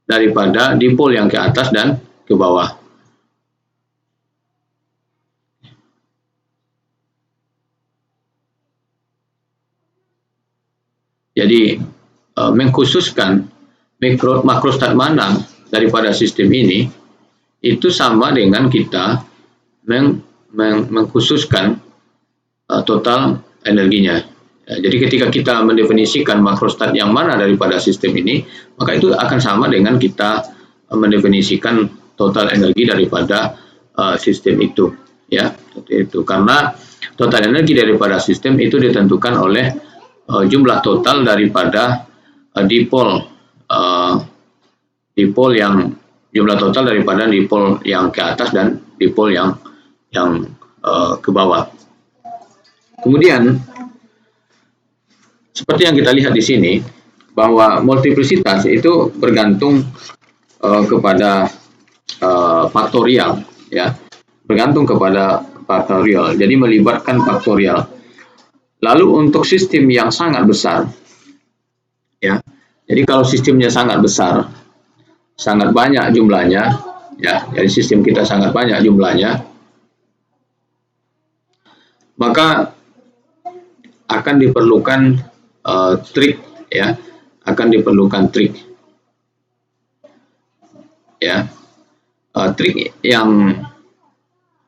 daripada dipol yang ke atas dan ke bawah. Jadi mengkhususkan makrostat mana daripada sistem ini itu sama dengan kita mengkhususkan total energinya. Ya, jadi ketika kita mendefinisikan makrostat yang mana daripada sistem ini, maka itu akan sama dengan kita mendefinisikan total energi daripada sistem itu, ya, seperti itu. Karena total energi daripada sistem itu ditentukan oleh jumlah total daripada dipol yang jumlah total daripada dipol yang ke atas dan dipol yang ke bawah. Kemudian seperti yang kita lihat di sini, bahwa multiplisitas itu bergantung kepada faktorial, ya, bergantung kepada faktorial. Jadi melibatkan faktorial. Lalu untuk sistem yang sangat besar, ya, jadi kalau sistemnya sangat besar, sangat banyak jumlahnya, ya, jadi sistem kita sangat banyak jumlahnya, maka akan diperlukan trik, ya, akan diperlukan trik, ya. Trik yang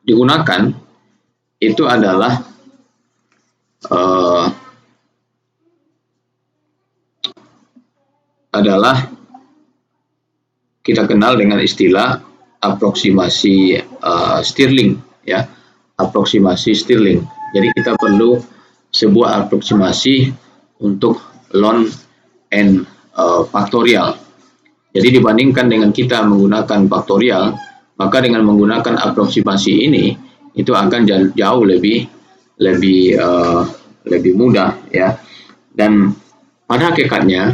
digunakan itu adalah kita kenal dengan istilah aproksimasi Stirling, ya, aproksimasi Stirling. Jadi kita perlu sebuah aproksimasi untuk ln n faktorial. Jadi dibandingkan dengan kita menggunakan faktorial, maka dengan menggunakan aproksimasi ini itu akan jauh lebih mudah, ya. Dan pada hakikatnya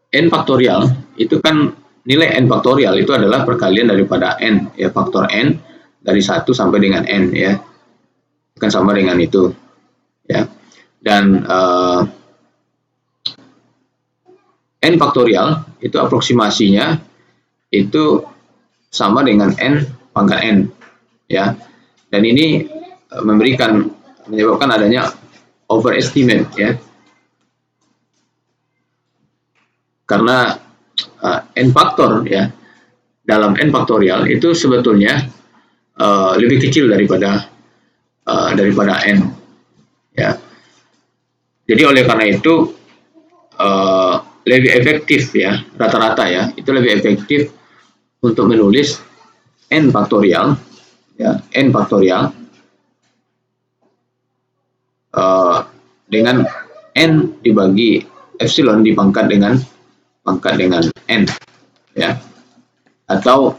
n faktorial itu kan, nilai n faktorial itu adalah perkalian daripada n, ya, faktor n dari 1 sampai dengan n, ya, akan sama dengan itu, ya. Dan n faktorial itu aproksimasinya itu sama dengan n pangkat n, ya. Dan ini menyebabkan adanya overestimate, ya, karena n faktor, ya, dalam n faktorial itu sebetulnya lebih kecil daripada n, ya. Jadi oleh karena itu lebih efektif, ya, rata-rata, ya, itu lebih efektif untuk menulis n faktorial, ya, n faktorial dengan n dibagi epsilon dipangkat dengan n, ya, atau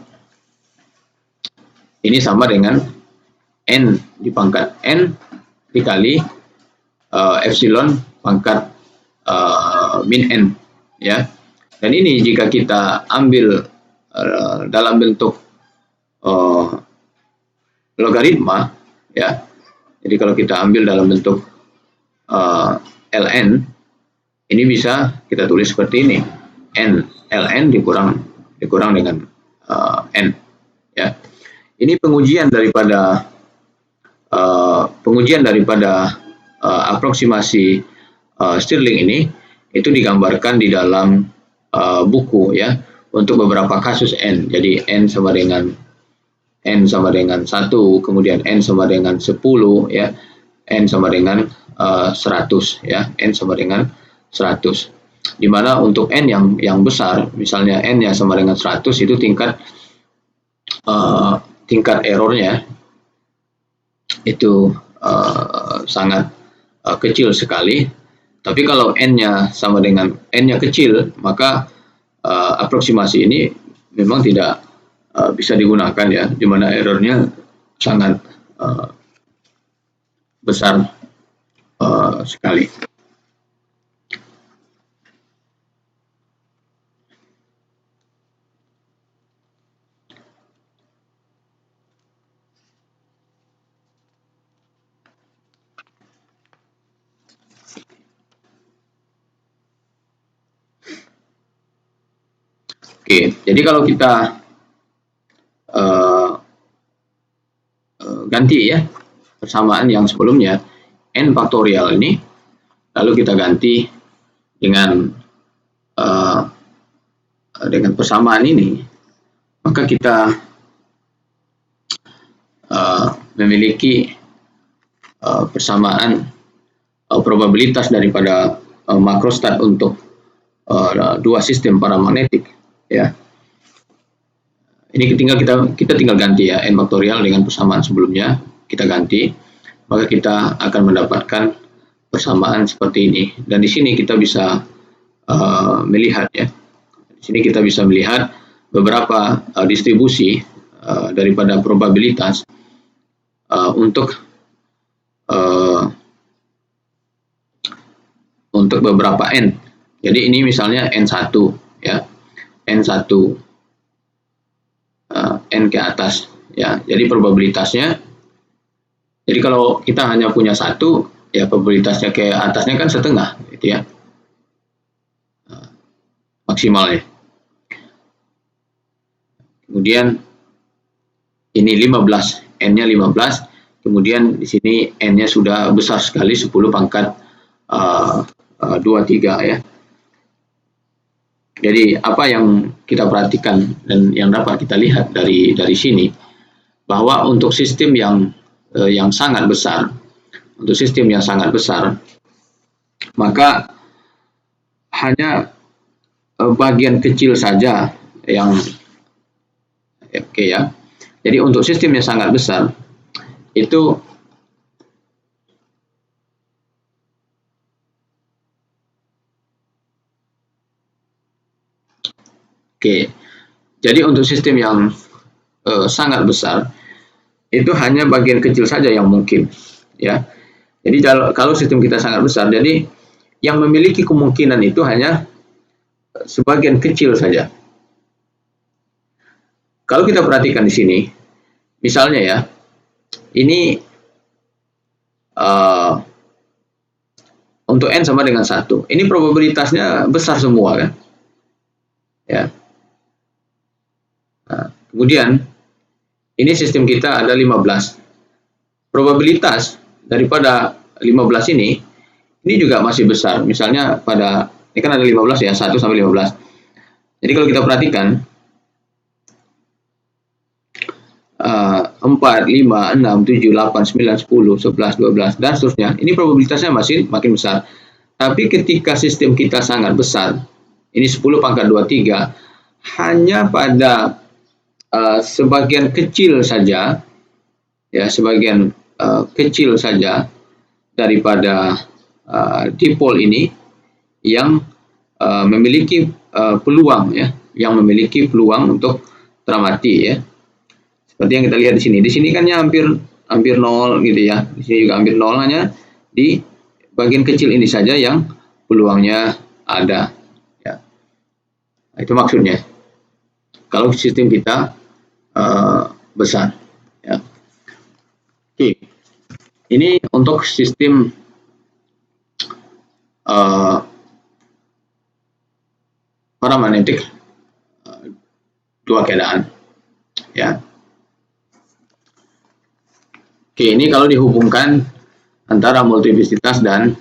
ini sama dengan n dipangkat n dikali epsilon pangkat min n, ya. Dan ini jika kita ambil dalam bentuk logaritma, ya. Jadi kalau kita ambil dalam bentuk ln, ini bisa kita tulis seperti ini, ln dikurang dengan n, ya. Ini pengujian daripada aproksimasi Stirling ini itu digambarkan di dalam buku, ya, untuk beberapa kasus n. Jadi n sama dengan 1, kemudian n sama dengan 10, ya, n sama dengan 100, ya, n sama dengan 100. Dimana untuk n yang besar, misalnya n-nya sama dengan 100, itu tingkat errornya itu sangat kecil sekali. Tapi kalau n-nya sama dengan n-nya kecil, maka aproksimasi ini memang tidak bisa digunakan, ya, di mana errornya sangat besar sekali. Oke, jadi kalau kita ganti, ya, persamaan yang sebelumnya n faktorial ini, lalu kita ganti dengan persamaan ini, maka kita memiliki persamaan probabilitas daripada makrostat untuk dua sistem paramagnetik, ya. Ini kita tinggal ganti, ya, n faktorial dengan persamaan sebelumnya kita ganti, maka kita akan mendapatkan persamaan seperti ini. Dan di sini kita bisa melihat, ya, di sini kita bisa melihat beberapa distribusi daripada probabilitas untuk beberapa n. Jadi ini misalnya n1, ya, n1 n ke atas, ya. Jadi probabilitasnya, jadi kalau kita hanya punya 1, ya, probabilitasnya ke atasnya kan setengah, gitu, ya, maksimalnya. Kemudian ini 15, n-nya 15, kemudian di sini n-nya sudah besar sekali, 10 pangkat 23, ya. Jadi apa yang kita perhatikan dan yang dapat kita lihat dari sini, bahwa untuk sistem yang sangat besar, maka hanya bagian kecil saja yang oke, ya. Jadi untuk sistem yang sangat besar itu oke. Jadi untuk sistem yang sangat besar itu hanya bagian kecil saja yang mungkin, ya. Jadi kalau sistem kita sangat besar, jadi yang memiliki kemungkinan itu hanya sebagian kecil saja. Kalau kita perhatikan di sini, misalnya, ya, ini untuk n sama dengan 1, ini probabilitasnya besar semua, kan, ya. Nah, kemudian ini sistem kita ada 15. Probabilitas daripada 15 ini juga masih besar. Misalnya ini kan ada 15, ya, 1 sampai 15. Jadi kalau kita perhatikan 4, 5, 6, 7, 8, 9, 10, 11, 12, dan seterusnya. Ini probabilitasnya masih makin besar. Tapi ketika sistem kita sangat besar, ini 10 pangkat 23, hanya pada sebagian kecil saja, ya, sebagian kecil saja daripada dipol ini yang memiliki peluang, ya, yang memiliki peluang untuk teramati, ya. Seperti yang kita lihat di sini. Di sini kan hampir 0, gitu, ya. Di sini juga hampir 0, hanya di bagian kecil ini saja yang peluangnya ada, ya. Itu maksudnya. Kalau sistem kita besar, ya. Oke, ini untuk sistem paramagnetik dua keadaan, ya. Oke, ini kalau dihubungkan antara multiplicitas dan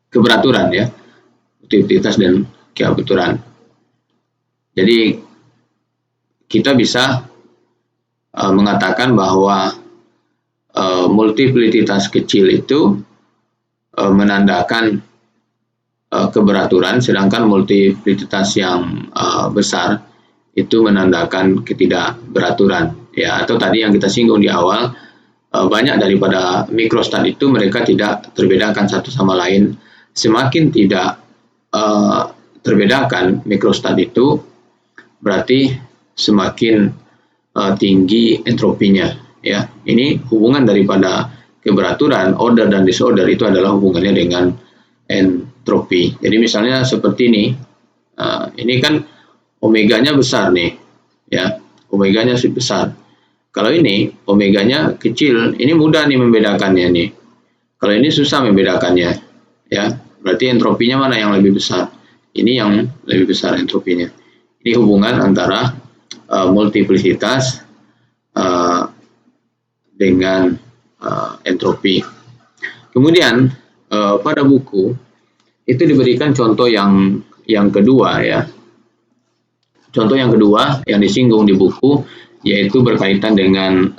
keberaturan, ya, multiplicitas dan keberaturan. Jadi kita bisa mengatakan bahwa multiplicitas kecil itu menandakan keberaturan, sedangkan multiplicitas yang besar itu menandakan ketidakberaturan, ya. Atau tadi yang kita singgung di awal, banyak daripada mikrostat itu mereka tidak terbedakan satu sama lain. Semakin tidak terbedakan mikrostat itu, berarti semakin tinggi entropinya, ya. Ini hubungan daripada keberaturan, order dan disorder itu adalah hubungannya dengan entropi. Jadi misalnya seperti ini kan omeganya besar nih, ya, omeganya besar. Kalau ini omeganya kecil, ini mudah nih membedakannya nih. Kalau ini susah membedakannya, ya. Berarti entropinya mana yang lebih besar? Ini yang lebih besar entropinya. Ini hubungan antara multiplicitas dengan entropi. Kemudian pada buku itu diberikan contoh yang kedua, ya. Contoh yang kedua yang disinggung di buku yaitu berkaitan dengan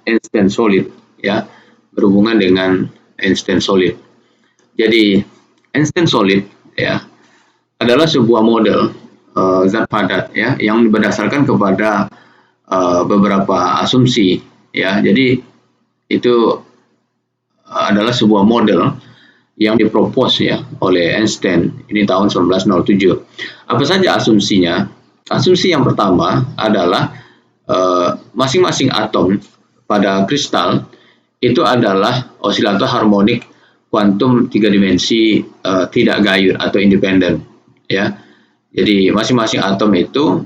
Einstein solid, ya, berhubungan dengan Einstein solid. Jadi Einstein solid, ya, adalah sebuah model zat padat, ya, yang berdasarkan kepada beberapa asumsi, ya. Jadi itu adalah sebuah model yang dipropos, ya, oleh Einstein ini tahun 1907. Apa saja asumsinya? Asumsi yang pertama adalah masing-masing atom pada kristal itu adalah osilator harmonik kuantum 3 dimensi tidak gayur atau independen, ya. Jadi masing-masing atom itu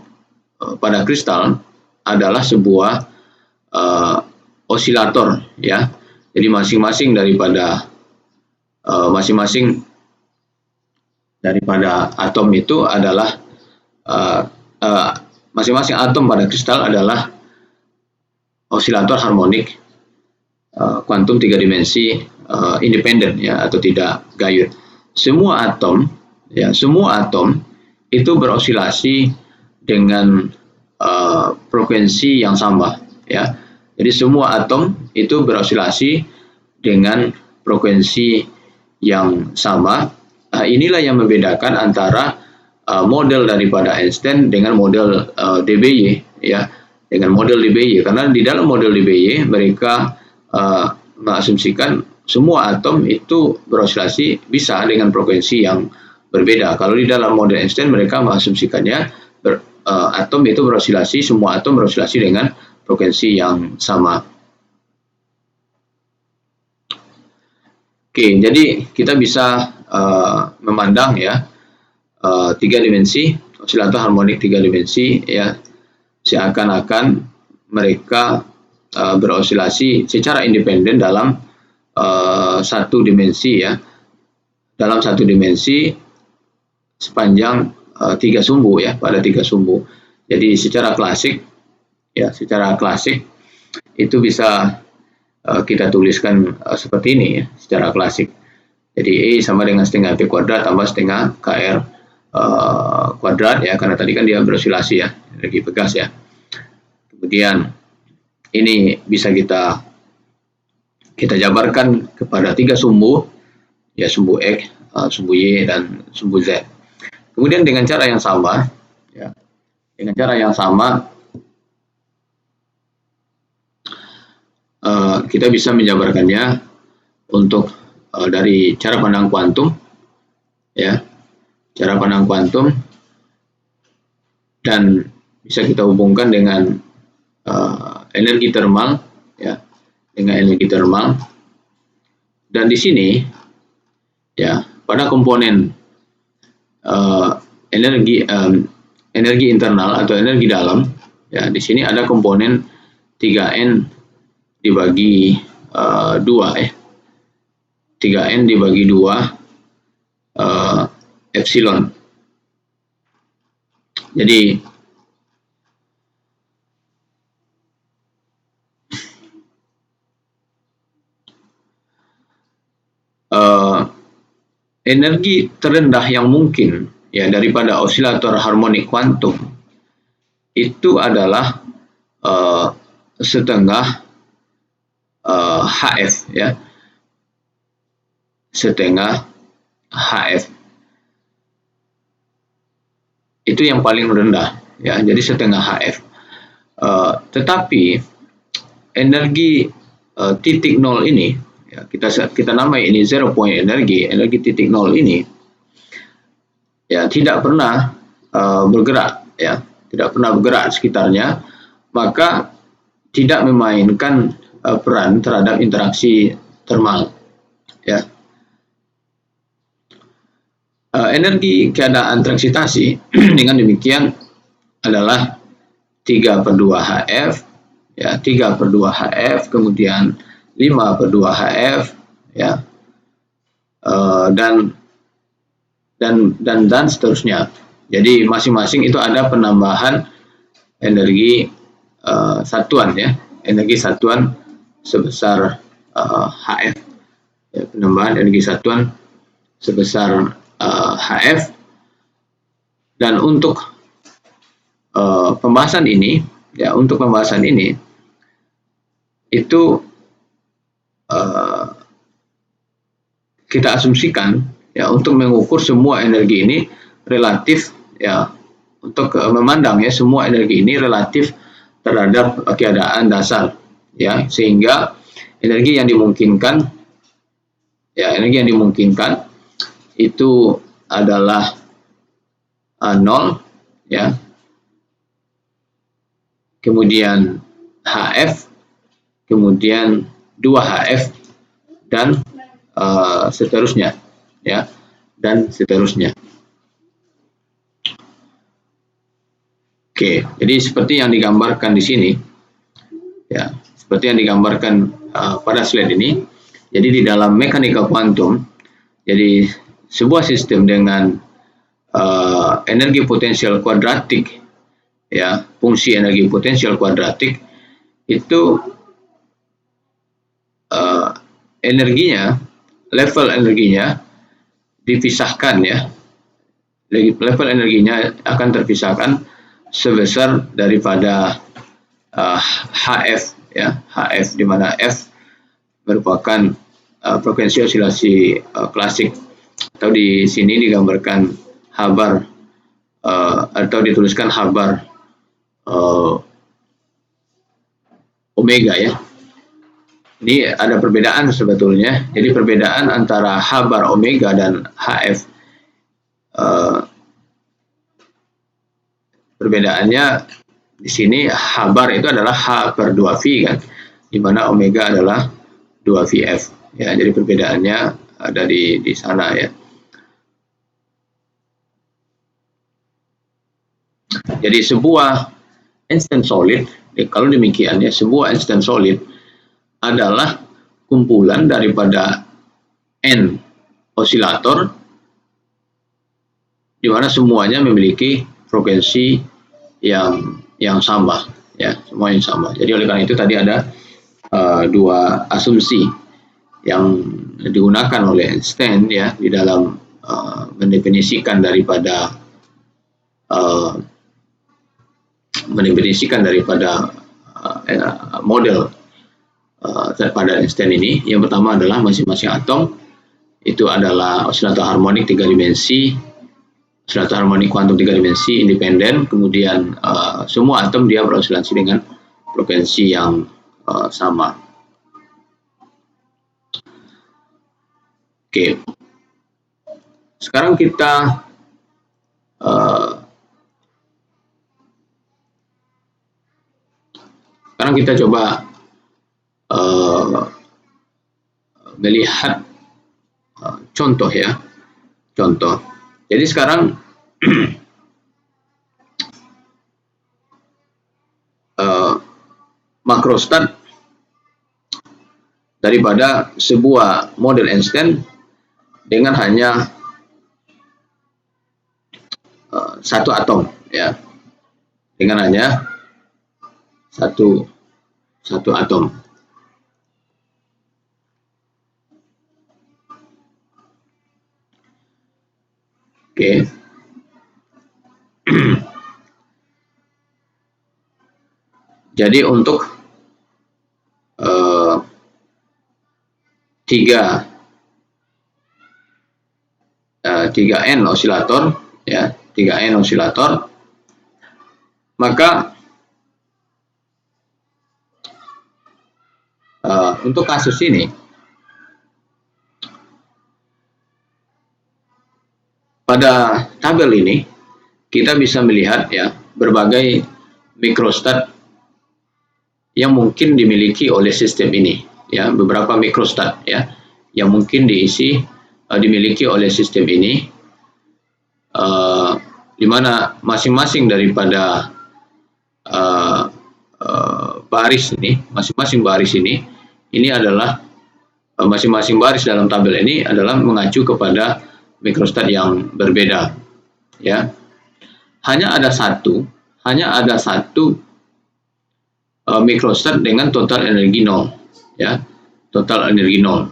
pada kristal adalah sebuah osilator, ya. Jadi masing-masing daripada atom itu adalah masing-masing atom pada kristal adalah osilator harmonik kuantum 3 dimensi independen, ya, atau tidak gayur. Semua atom, ya, semua atom itu berosilasi dengan frekuensi yang sama, ya. Jadi semua atom itu berosilasi dengan frekuensi yang sama. Inilah yang membedakan antara model daripada Einstein dengan model DBY, ya, dengan model DBY. Karena di dalam model DBY mereka mengasumsikan semua atom itu berosilasi bisa dengan frekuensi yang berbeda. Kalau di dalam model Einstein mereka mengasumsikannya atom itu berosilasi, semua atom berosilasi dengan frekuensi yang sama. Oke, jadi kita bisa memandang, ya, 3 dimensi, osilator harmonik 3 dimensi, ya, seakan-akan mereka berosilasi secara independen dalam satu dimensi, ya, dalam satu dimensi sepanjang 3 sumbu, ya, pada 3 sumbu. Jadi secara klasik, ya, secara klasik itu bisa kita tuliskan seperti ini, ya, secara klasik. Jadi E sama dengan setengah P kuadrat tambah setengah KR kuadrat, ya, karena tadi kan dia berosilasi, ya, energi pegas, ya. Kemudian ini bisa kita jabarkan kepada 3 sumbu, ya, sumbu X, sumbu Y, dan sumbu Z. Kemudian dengan cara yang sama, ya, dengan cara yang sama kita bisa menjabarkannya untuk dari cara pandang kuantum, ya, cara pandang kuantum, dan bisa kita hubungkan dengan energi termal, ya, dengan energi termal, Dan di sini ya pada komponen energi internal atau energi dalam, ya di sini ada komponen 3N dibagi 2 ya. 3N dibagi 2 epsilon. Jadi energi terendah yang mungkin ya daripada osilator harmonik kuantum itu adalah setengah HF ya, setengah HF itu yang paling rendah ya, jadi setengah HF. Tetapi energi titik nol ini ya, kita namai ini zero point energi titik nol ini ya tidak pernah bergerak ya, tidak pernah bergerak sekitarnya, maka tidak memainkan peran terhadap interaksi termal ya. Energi keadaan transitasi dengan demikian adalah 3/2 HF ya, 3/2 HF, kemudian 5/2 HF ya, dan seterusnya. Jadi masing-masing itu ada penambahan energi satuan ya, energi satuan sebesar HF ya, penambahan energi satuan sebesar HF. Dan untuk pembahasan ini ya, untuk pembahasan ini itu kita asumsikan ya, untuk mengukur semua energi ini relatif ya, untuk memandang ya semua energi ini relatif terhadap keadaan dasar ya, sehingga energi yang dimungkinkan ya, energi yang dimungkinkan itu adalah 0 ya, kemudian HF, kemudian 2HF, dan seterusnya ya, dan seterusnya. Oke, jadi seperti yang digambarkan di sini ya, seperti yang digambarkan pada slide ini. Jadi di dalam mekanika kuantum, jadi sebuah sistem dengan energi potensial kuadratik ya, fungsi energi potensial kuadratik itu energinya, level energinya dipisahkan ya, level energinya akan terpisahkan sebesar daripada HF ya, HF, di mana F merupakan frekuensi osilasi klasik, atau di sini digambarkan habar atau dituliskan habar omega ya. Ini ada perbedaan sebetulnya. Jadi perbedaan antara habar omega dan HF, perbedaannya di sini habar itu adalah H/2V kan, di mana omega adalah 2VF ya. Jadi perbedaannya ada di sana ya. Jadi sebuah instant solid, kalau demikian ya, sebuah instant solid adalah kumpulan daripada N osilator, di mana semuanya memiliki frekuensi yang sama ya, semua yang sama. Jadi oleh karena itu tadi ada dua asumsi yang digunakan oleh Einstein ya di dalam mendefinisikan daripada model pada Einstein ini. Yang pertama adalah masing-masing atom itu adalah osilator harmonik 3 dimensi, osilator harmonik kuantum 3 dimensi independen. Kemudian semua atom dia beroscilasi dengan frekuensi yang sama. Oke, sekarang kita coba melihat contoh ya, contoh. Jadi sekarang makrostat daripada sebuah model Einstein dengan hanya satu atom ya, dengan hanya satu atom. Oke. Jadi untuk 3N osilator ya, 3N osilator, maka untuk kasus ini pada tabel ini kita bisa melihat ya berbagai mikrostat yang mungkin dimiliki oleh sistem ini ya, beberapa mikrostat ya yang mungkin dimiliki oleh sistem ini, di mana masing-masing daripada baris ini, masing-masing baris ini adalah masing-masing baris dalam tabel ini adalah mengacu kepada mikrostat yang berbeda ya. Hanya ada satu mikrostat dengan total energi 0 ya, total energi 0.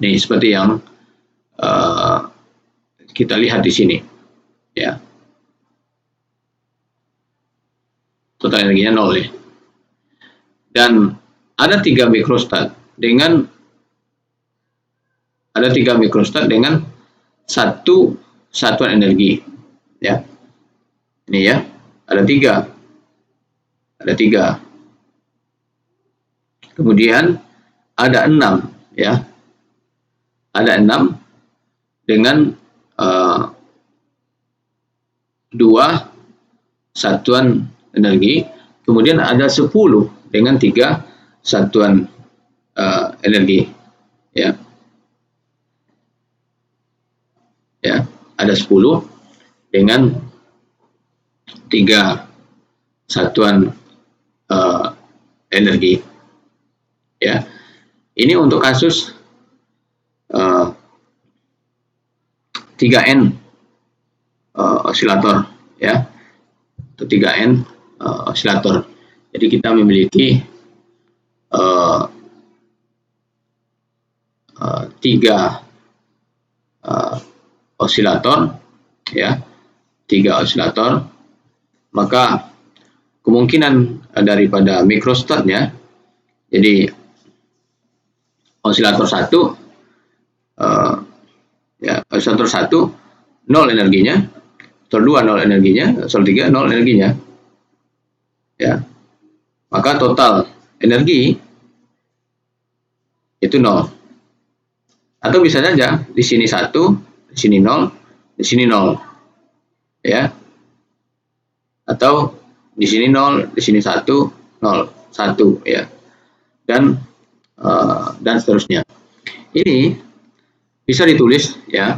Nih seperti yang kita lihat di sini ya, total energinya 0 ya. Dan ada 3 mikrostat dengan satu satuan energi ya. Ini ya, ada tiga. Kemudian ada 6 ya, ada 6 dengan 2 satuan energi. Kemudian ada 10 dengan 3 satuan energi ya. Ya, ada 10 dengan 3 satuan energi ya. Ini untuk kasus 3N osilator ya, atau 3N osilator. Jadi kita memiliki 3 osilator ya, 3 osilator, maka kemungkinan daripada mikrostatnya, jadi osilator 1 ya, osilator 1 0 energinya, osilator 2 0 energinya, osilator 3 0 energinya ya, maka total energi itu 0. Atau bisa saja di sini 1, di sini 0, di sini 0 ya, atau di sini 0, di sini 1, 0, 1 ya, dan seterusnya. Ini bisa ditulis ya,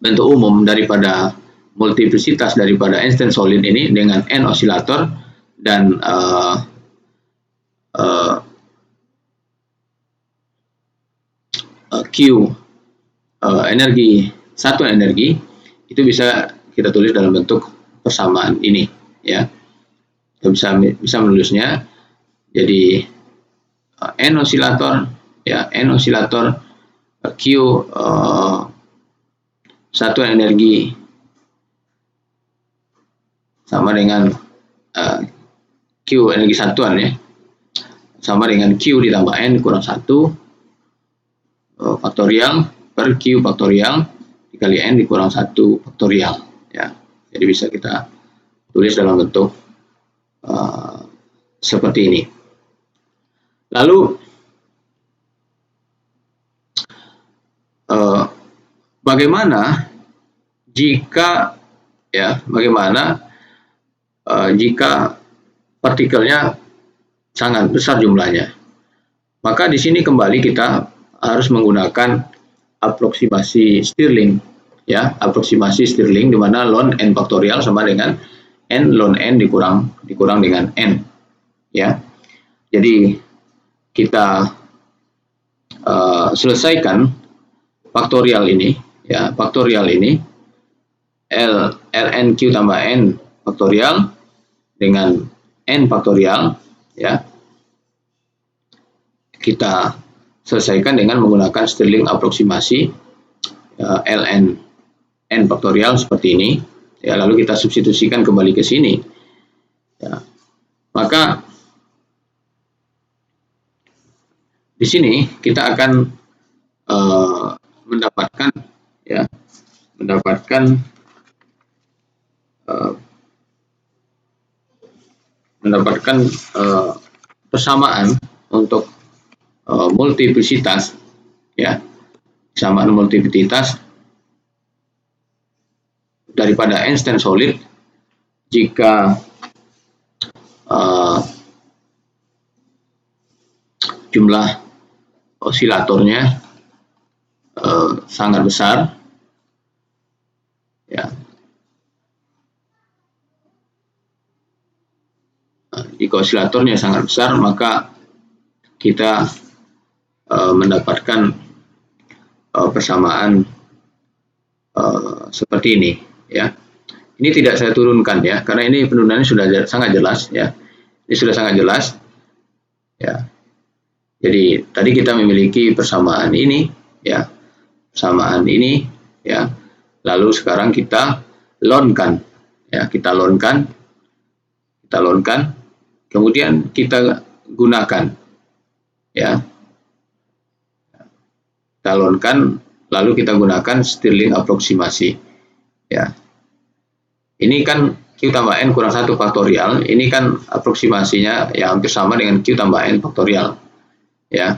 bentuk umum daripada multiplicitas daripada Einstein solid ini dengan N osilator dan Q energi, satuan energi, itu bisa kita tulis dalam bentuk persamaan ini ya. Kita bisa menulisnya jadi N osilator ya, N osilator Q satuan energi sama dengan Q energi satuan ya, sama dengan Q ditambah N kurang 1 faktorial per Q faktorial dikali N dikurang 1 faktorial ya. Jadi bisa kita tulis dalam bentuk seperti ini. Lalu bagaimana jika jika partikelnya sangat besar jumlahnya? Maka di sini kembali kita harus menggunakan aproksimasi Stirling, ya, aproksimasi Stirling di mana ln n faktorial sama dengan n ln n dikurang dengan n, ya. Jadi kita selesaikan faktorial ini, ya, faktorial ini ln q tambah n faktorial dengan n faktorial, ya, kita selesaikan dengan menggunakan Stirling aproksimasi ln n faktorial seperti ini, ya, lalu kita substitusikan kembali ke sini, ya. Maka di sini kita akan mendapatkan, ya, mendapatkan persamaan untuk multiplisitas, ya, persamaan multiplisitas daripada Einstein solid jika jumlah osilatornya sangat besar, ya. Jika osilatornya sangat besar, maka kita mendapatkan persamaan seperti ini, ya. Ini tidak saya turunkan, ya, karena ini penurunannya sudah sangat jelas, ya. Ini sudah sangat jelas, ya. Jadi tadi kita memiliki persamaan ini, ya, persamaan ini, ya. Lalu sekarang kita lonkan, ya, kita lonkan, kemudian kita gunakan, ya, kita lonkan, lalu kita gunakan Stirling aproksimasi, ya. Ini kan Q tambah N kurang 1 faktorial, ini kan aproksimasinya ya hampir sama dengan Q tambah N faktorial, ya.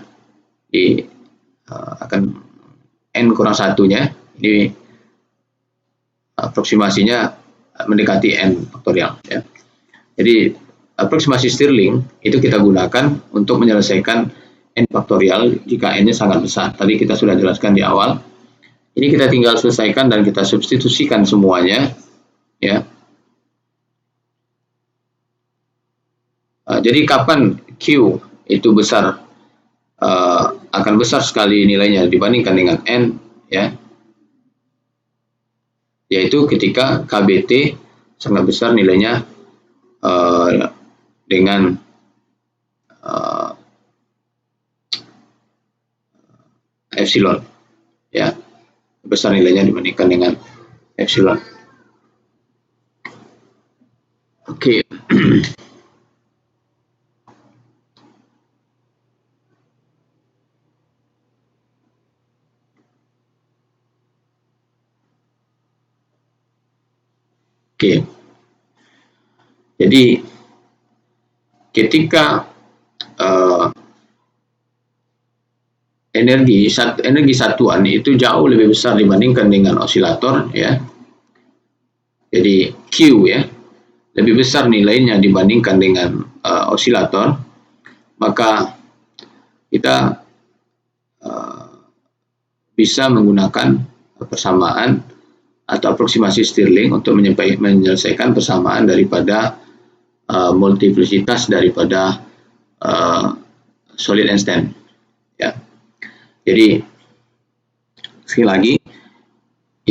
Akan N kurang 1-nya, ini aproksimasinya mendekati N faktorial, ya. Jadi aproksimasi Stirling itu kita gunakan untuk menyelesaikan N faktorial jika N-nya sangat besar. Tadi kita sudah jelaskan di awal. Ini kita tinggal selesaikan dan kita substitusikan semuanya, ya. Jadi kapan Q itu besar, akan besar sekali nilainya dibandingkan dengan N, ya, yaitu ketika KBT sangat besar nilainya dengan epsilon, ya, besar nilainya dibandingkan dengan epsilon. Oke. Oke. Jadi ketika energi satuan itu jauh lebih besar dibandingkan dengan osilator, ya. Jadi Q, ya, lebih besar nilainya dibandingkan dengan osilator, maka kita bisa menggunakan persamaan atau aproksimasi Stirling untuk menyelesaikan persamaan daripada multiplisitas daripada solid Einstein, ya. Jadi sekali lagi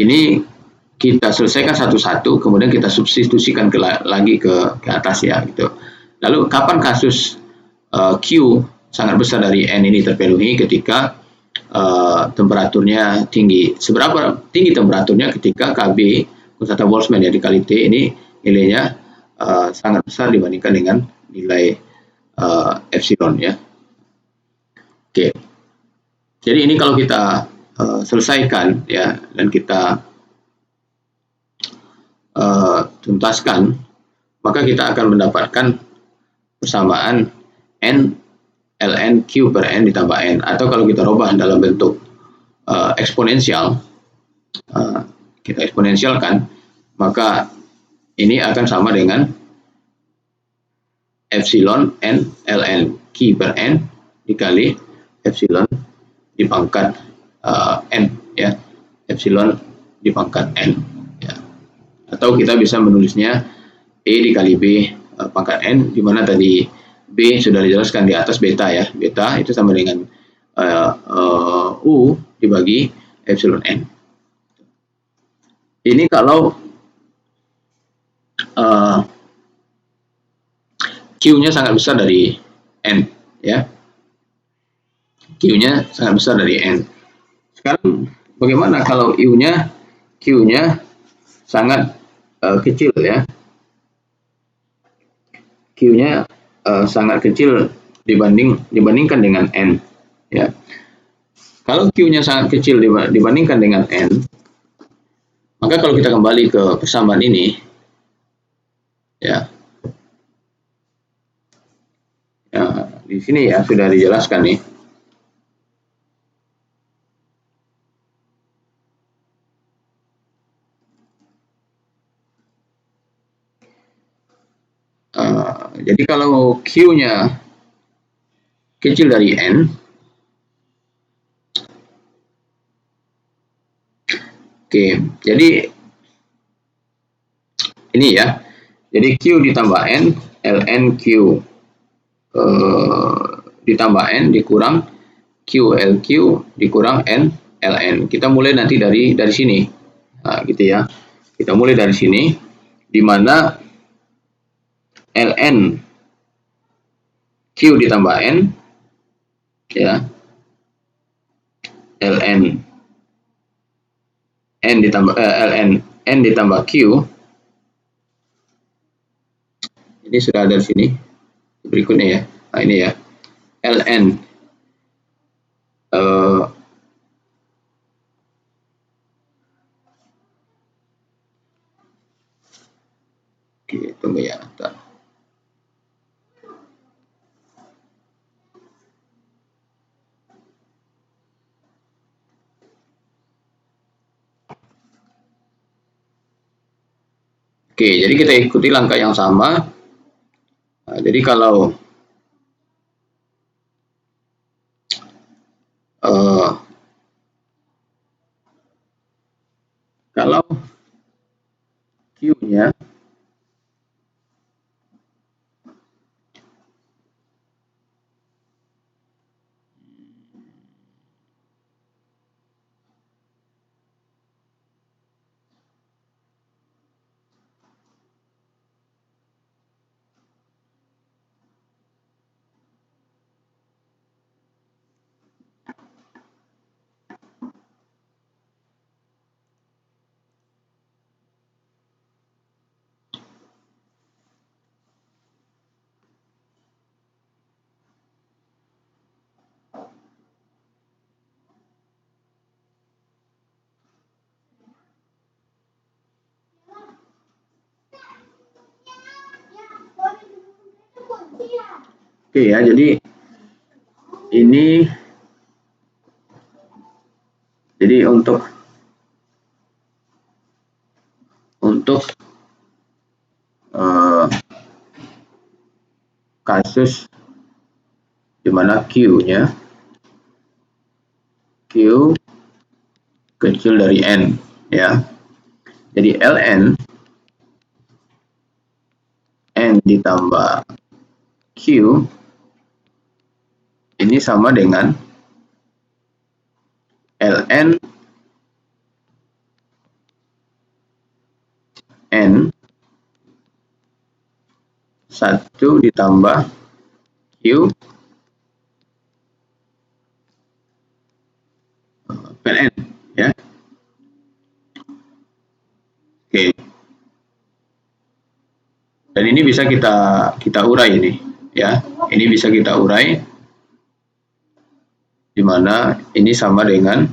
ini kita selesaikan satu-satu, kemudian kita substitusikan lagi ke atas, ya, gitu. Lalu kapan kasus Q sangat besar dari N ini terpenuhi? Ketika temperaturnya tinggi. Seberapa tinggi temperaturnya? Ketika KB konstan Boltzmann, ya, dikali T ini nilainya sangat besar dibandingkan dengan nilai epsilon, ya. Oke. Jadi ini kalau kita selesaikan, ya, dan kita tuntaskan, maka kita akan mendapatkan persamaan N ln Q per N ditambah N, atau kalau kita rubah dalam bentuk eksponensial, kita eksponensialkan, maka ini akan sama dengan epsilon N ln Q per N dikali epsilon di pangkat n, ya, epsilon di pangkat n, ya. Atau kita bisa menulisnya E dikali B pangkat n, di mana tadi B sudah dijelaskan di atas, beta, ya. Beta itu sama dengan U dibagi epsilon n. Ini kalau Q-nya sangat besar dari n, ya. Q-nya sangat besar dari n. Sekarang bagaimana kalau Q-nya sangat kecil, ya. Q-nya sangat kecil dibandingkan dengan n, ya. Kalau Q-nya sangat kecil dibandingkan dengan n, maka kalau kita kembali ke persamaan ini, ya, di sini ya sudah dijelaskan nih. Jadi kalau Q-nya kecil dari n, oke, jadi ini ya, jadi Q ditambah n, ln Q ditambah n dikurang Q LQ dikurang n ln. Kita mulai nanti dari sini, nah, gitu ya. Kita mulai dari sini, di mana ln Q ditambah n, ya, ln n ditambah ln n ditambah Q, ini sudah ada di sini. Berikutnya, ya, nah ini ya, ln oke, tunggu ya, bentar. Oke, jadi kita ikuti langkah yang sama. Nah, jadi kalau Q-nya oke, ya, jadi ini, jadi untuk kasus di mana Q-nya Q kecil dari n, ya. Jadi ln n ditambah Q ini sama dengan ln n 1 ditambah Q ln, ya. Oke. Dan ini bisa kita urai ini, ya. Ini bisa kita urai, di mana ini sama dengan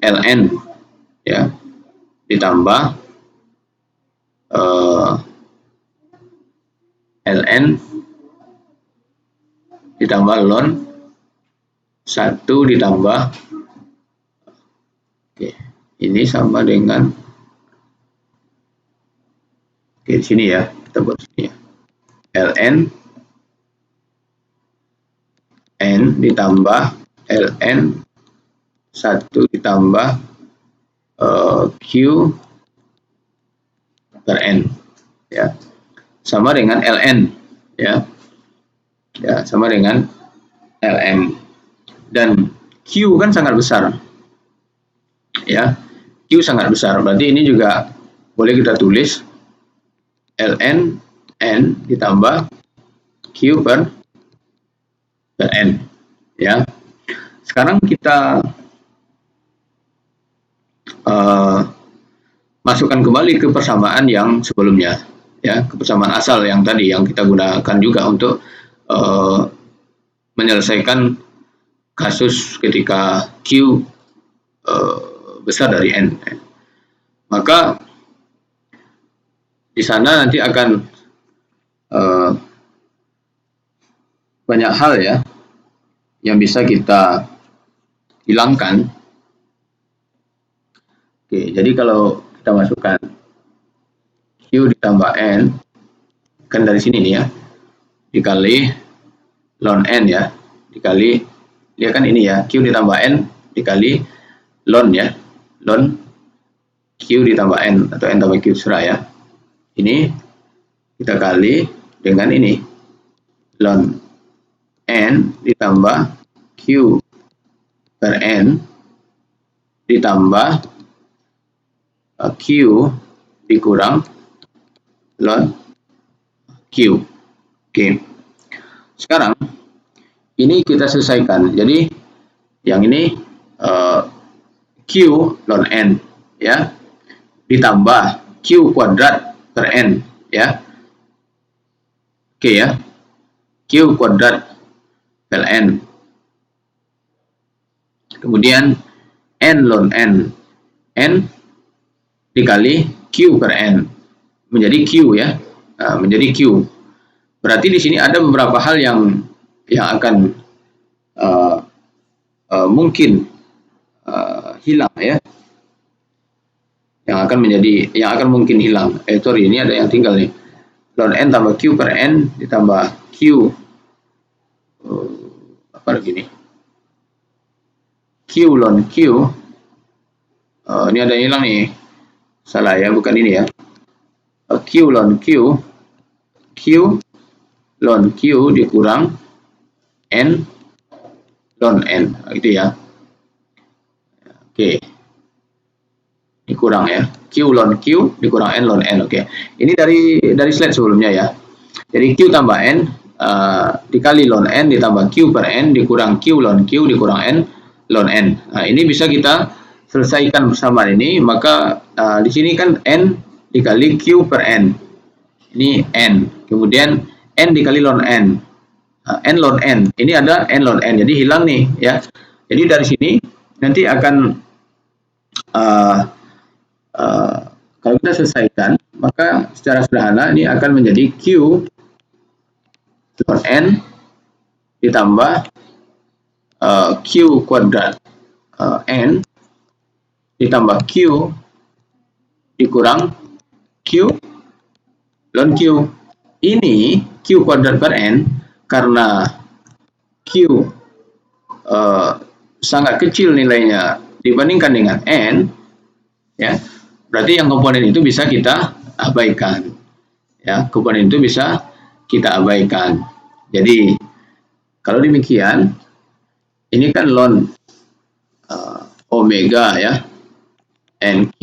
ln, ya, ditambah ln ditambah ln 1 ditambah, oke, ini sama dengan, oke, di sini ya, kita buat sini ya, ln N ditambah ln 1 ditambah Q per N, ya, sama dengan ln, ya, sama dengan ln. Dan Q kan sangat besar, ya, Q sangat besar, berarti ini juga boleh kita tulis ln N ditambah Q per N, ya. Sekarang kita masukkan kembali ke persamaan yang sebelumnya, ya, ke persamaan asal yang tadi yang kita gunakan juga untuk menyelesaikan kasus ketika Q besar dari N. Maka di sana nanti akan banyak hal, ya, yang bisa kita hilangkan. Oke, jadi kalau kita masukkan Q ditambah N, kan dari sini nih, ya, dikali ln N, ya, dikali, dia kan ini, ya, Q ditambah N dikali ln, ya, ln Q ditambah N atau N tambah Q serah, ya. Ini kita kali dengan ini, ln N ditambah Q per N ditambah Q dikurang ln Q. Oke. Sekarang ini kita selesaikan. Jadi yang ini Q ln N, ya, ditambah Q kuadrat per N, ya. Oke, ya. Q kuadrat per N. Kemudian N ln N. N dikali Q per N. Menjadi Q, ya. Menjadi Q. Berarti di sini ada beberapa hal yang akan mungkin hilang, ya. Yang akan mungkin hilang. Sorry, ini ada yang tinggal nih. Ln N tambah Q per N ditambah Q apa lagi nih? Q ln Q. Ini ada yang hilang nih. Salah, ya, bukan ini, ya. Q ln Q. Q ln Q dikurang N ln N, gitu, ya. Oke. Dikurang, ya. Q ln Q dikurang N ln N. Oke. Ini dari slide sebelumnya, ya. Jadi Q tambah N dikali ln N ditambah Q per N dikurang Q ln Q dikurang N ln N. Nah, ini bisa kita selesaikan persamaan ini, maka di sini kan N dikali Q per N. Ini N. Kemudian N dikali ln N. N ln N. Ini ada N ln N. Jadi hilang nih, ya. Jadi dari sini nanti akan kalau kita selesaikan, maka secara sederhana ini akan menjadi Q ln N ditambah Q kuadrat N ditambah Q dikurang Q ln Q. Ini Q kuadrat per N karena Q sangat kecil nilainya dibandingkan dengan N, ya, berarti yang komponen itu bisa kita abaikan, ya, komponen itu bisa kita abaikan. Jadi kalau demikian, ini kan ln omega, ya, NQ,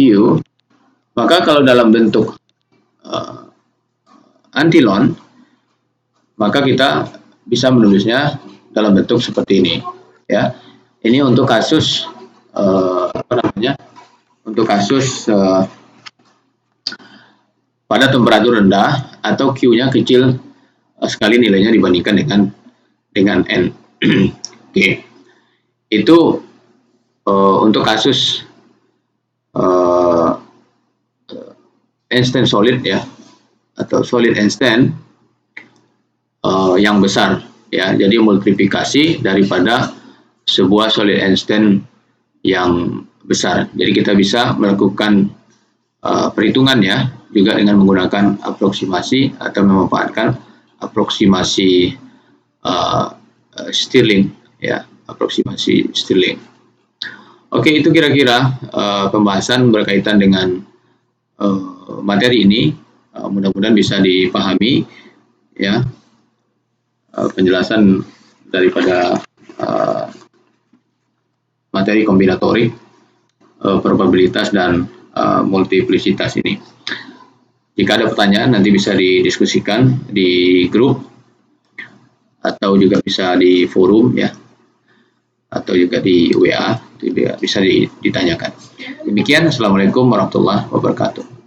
maka kalau dalam bentuk antilon, maka kita bisa menulisnya dalam bentuk seperti ini, ya. Ini untuk kasus untuk kasus pada temperatur rendah atau Q-nya kecil sekali nilainya dibandingkan dengan N. Oke. Itu untuk kasus Einstein solid, ya, atau solid Einstein yang besar, ya. Jadi multiplikasi daripada sebuah solid Einstein yang besar. Jadi kita bisa melakukan perhitungannya juga dengan menggunakan aproksimasi atau memanfaatkan aproksimasi Stirling, ya, aproksimasi Stirling. Oke, itu kira-kira pembahasan berkaitan dengan materi ini. Mudah-mudahan bisa dipahami, ya, penjelasan daripada materi kombinatorik, probabilitas dan multiplisitas ini. Jika ada pertanyaan nanti bisa didiskusikan di grup atau juga bisa di forum, ya, atau juga di WA, bisa ditanyakan. Demikian, assalamualaikum warahmatullahi wabarakatuh.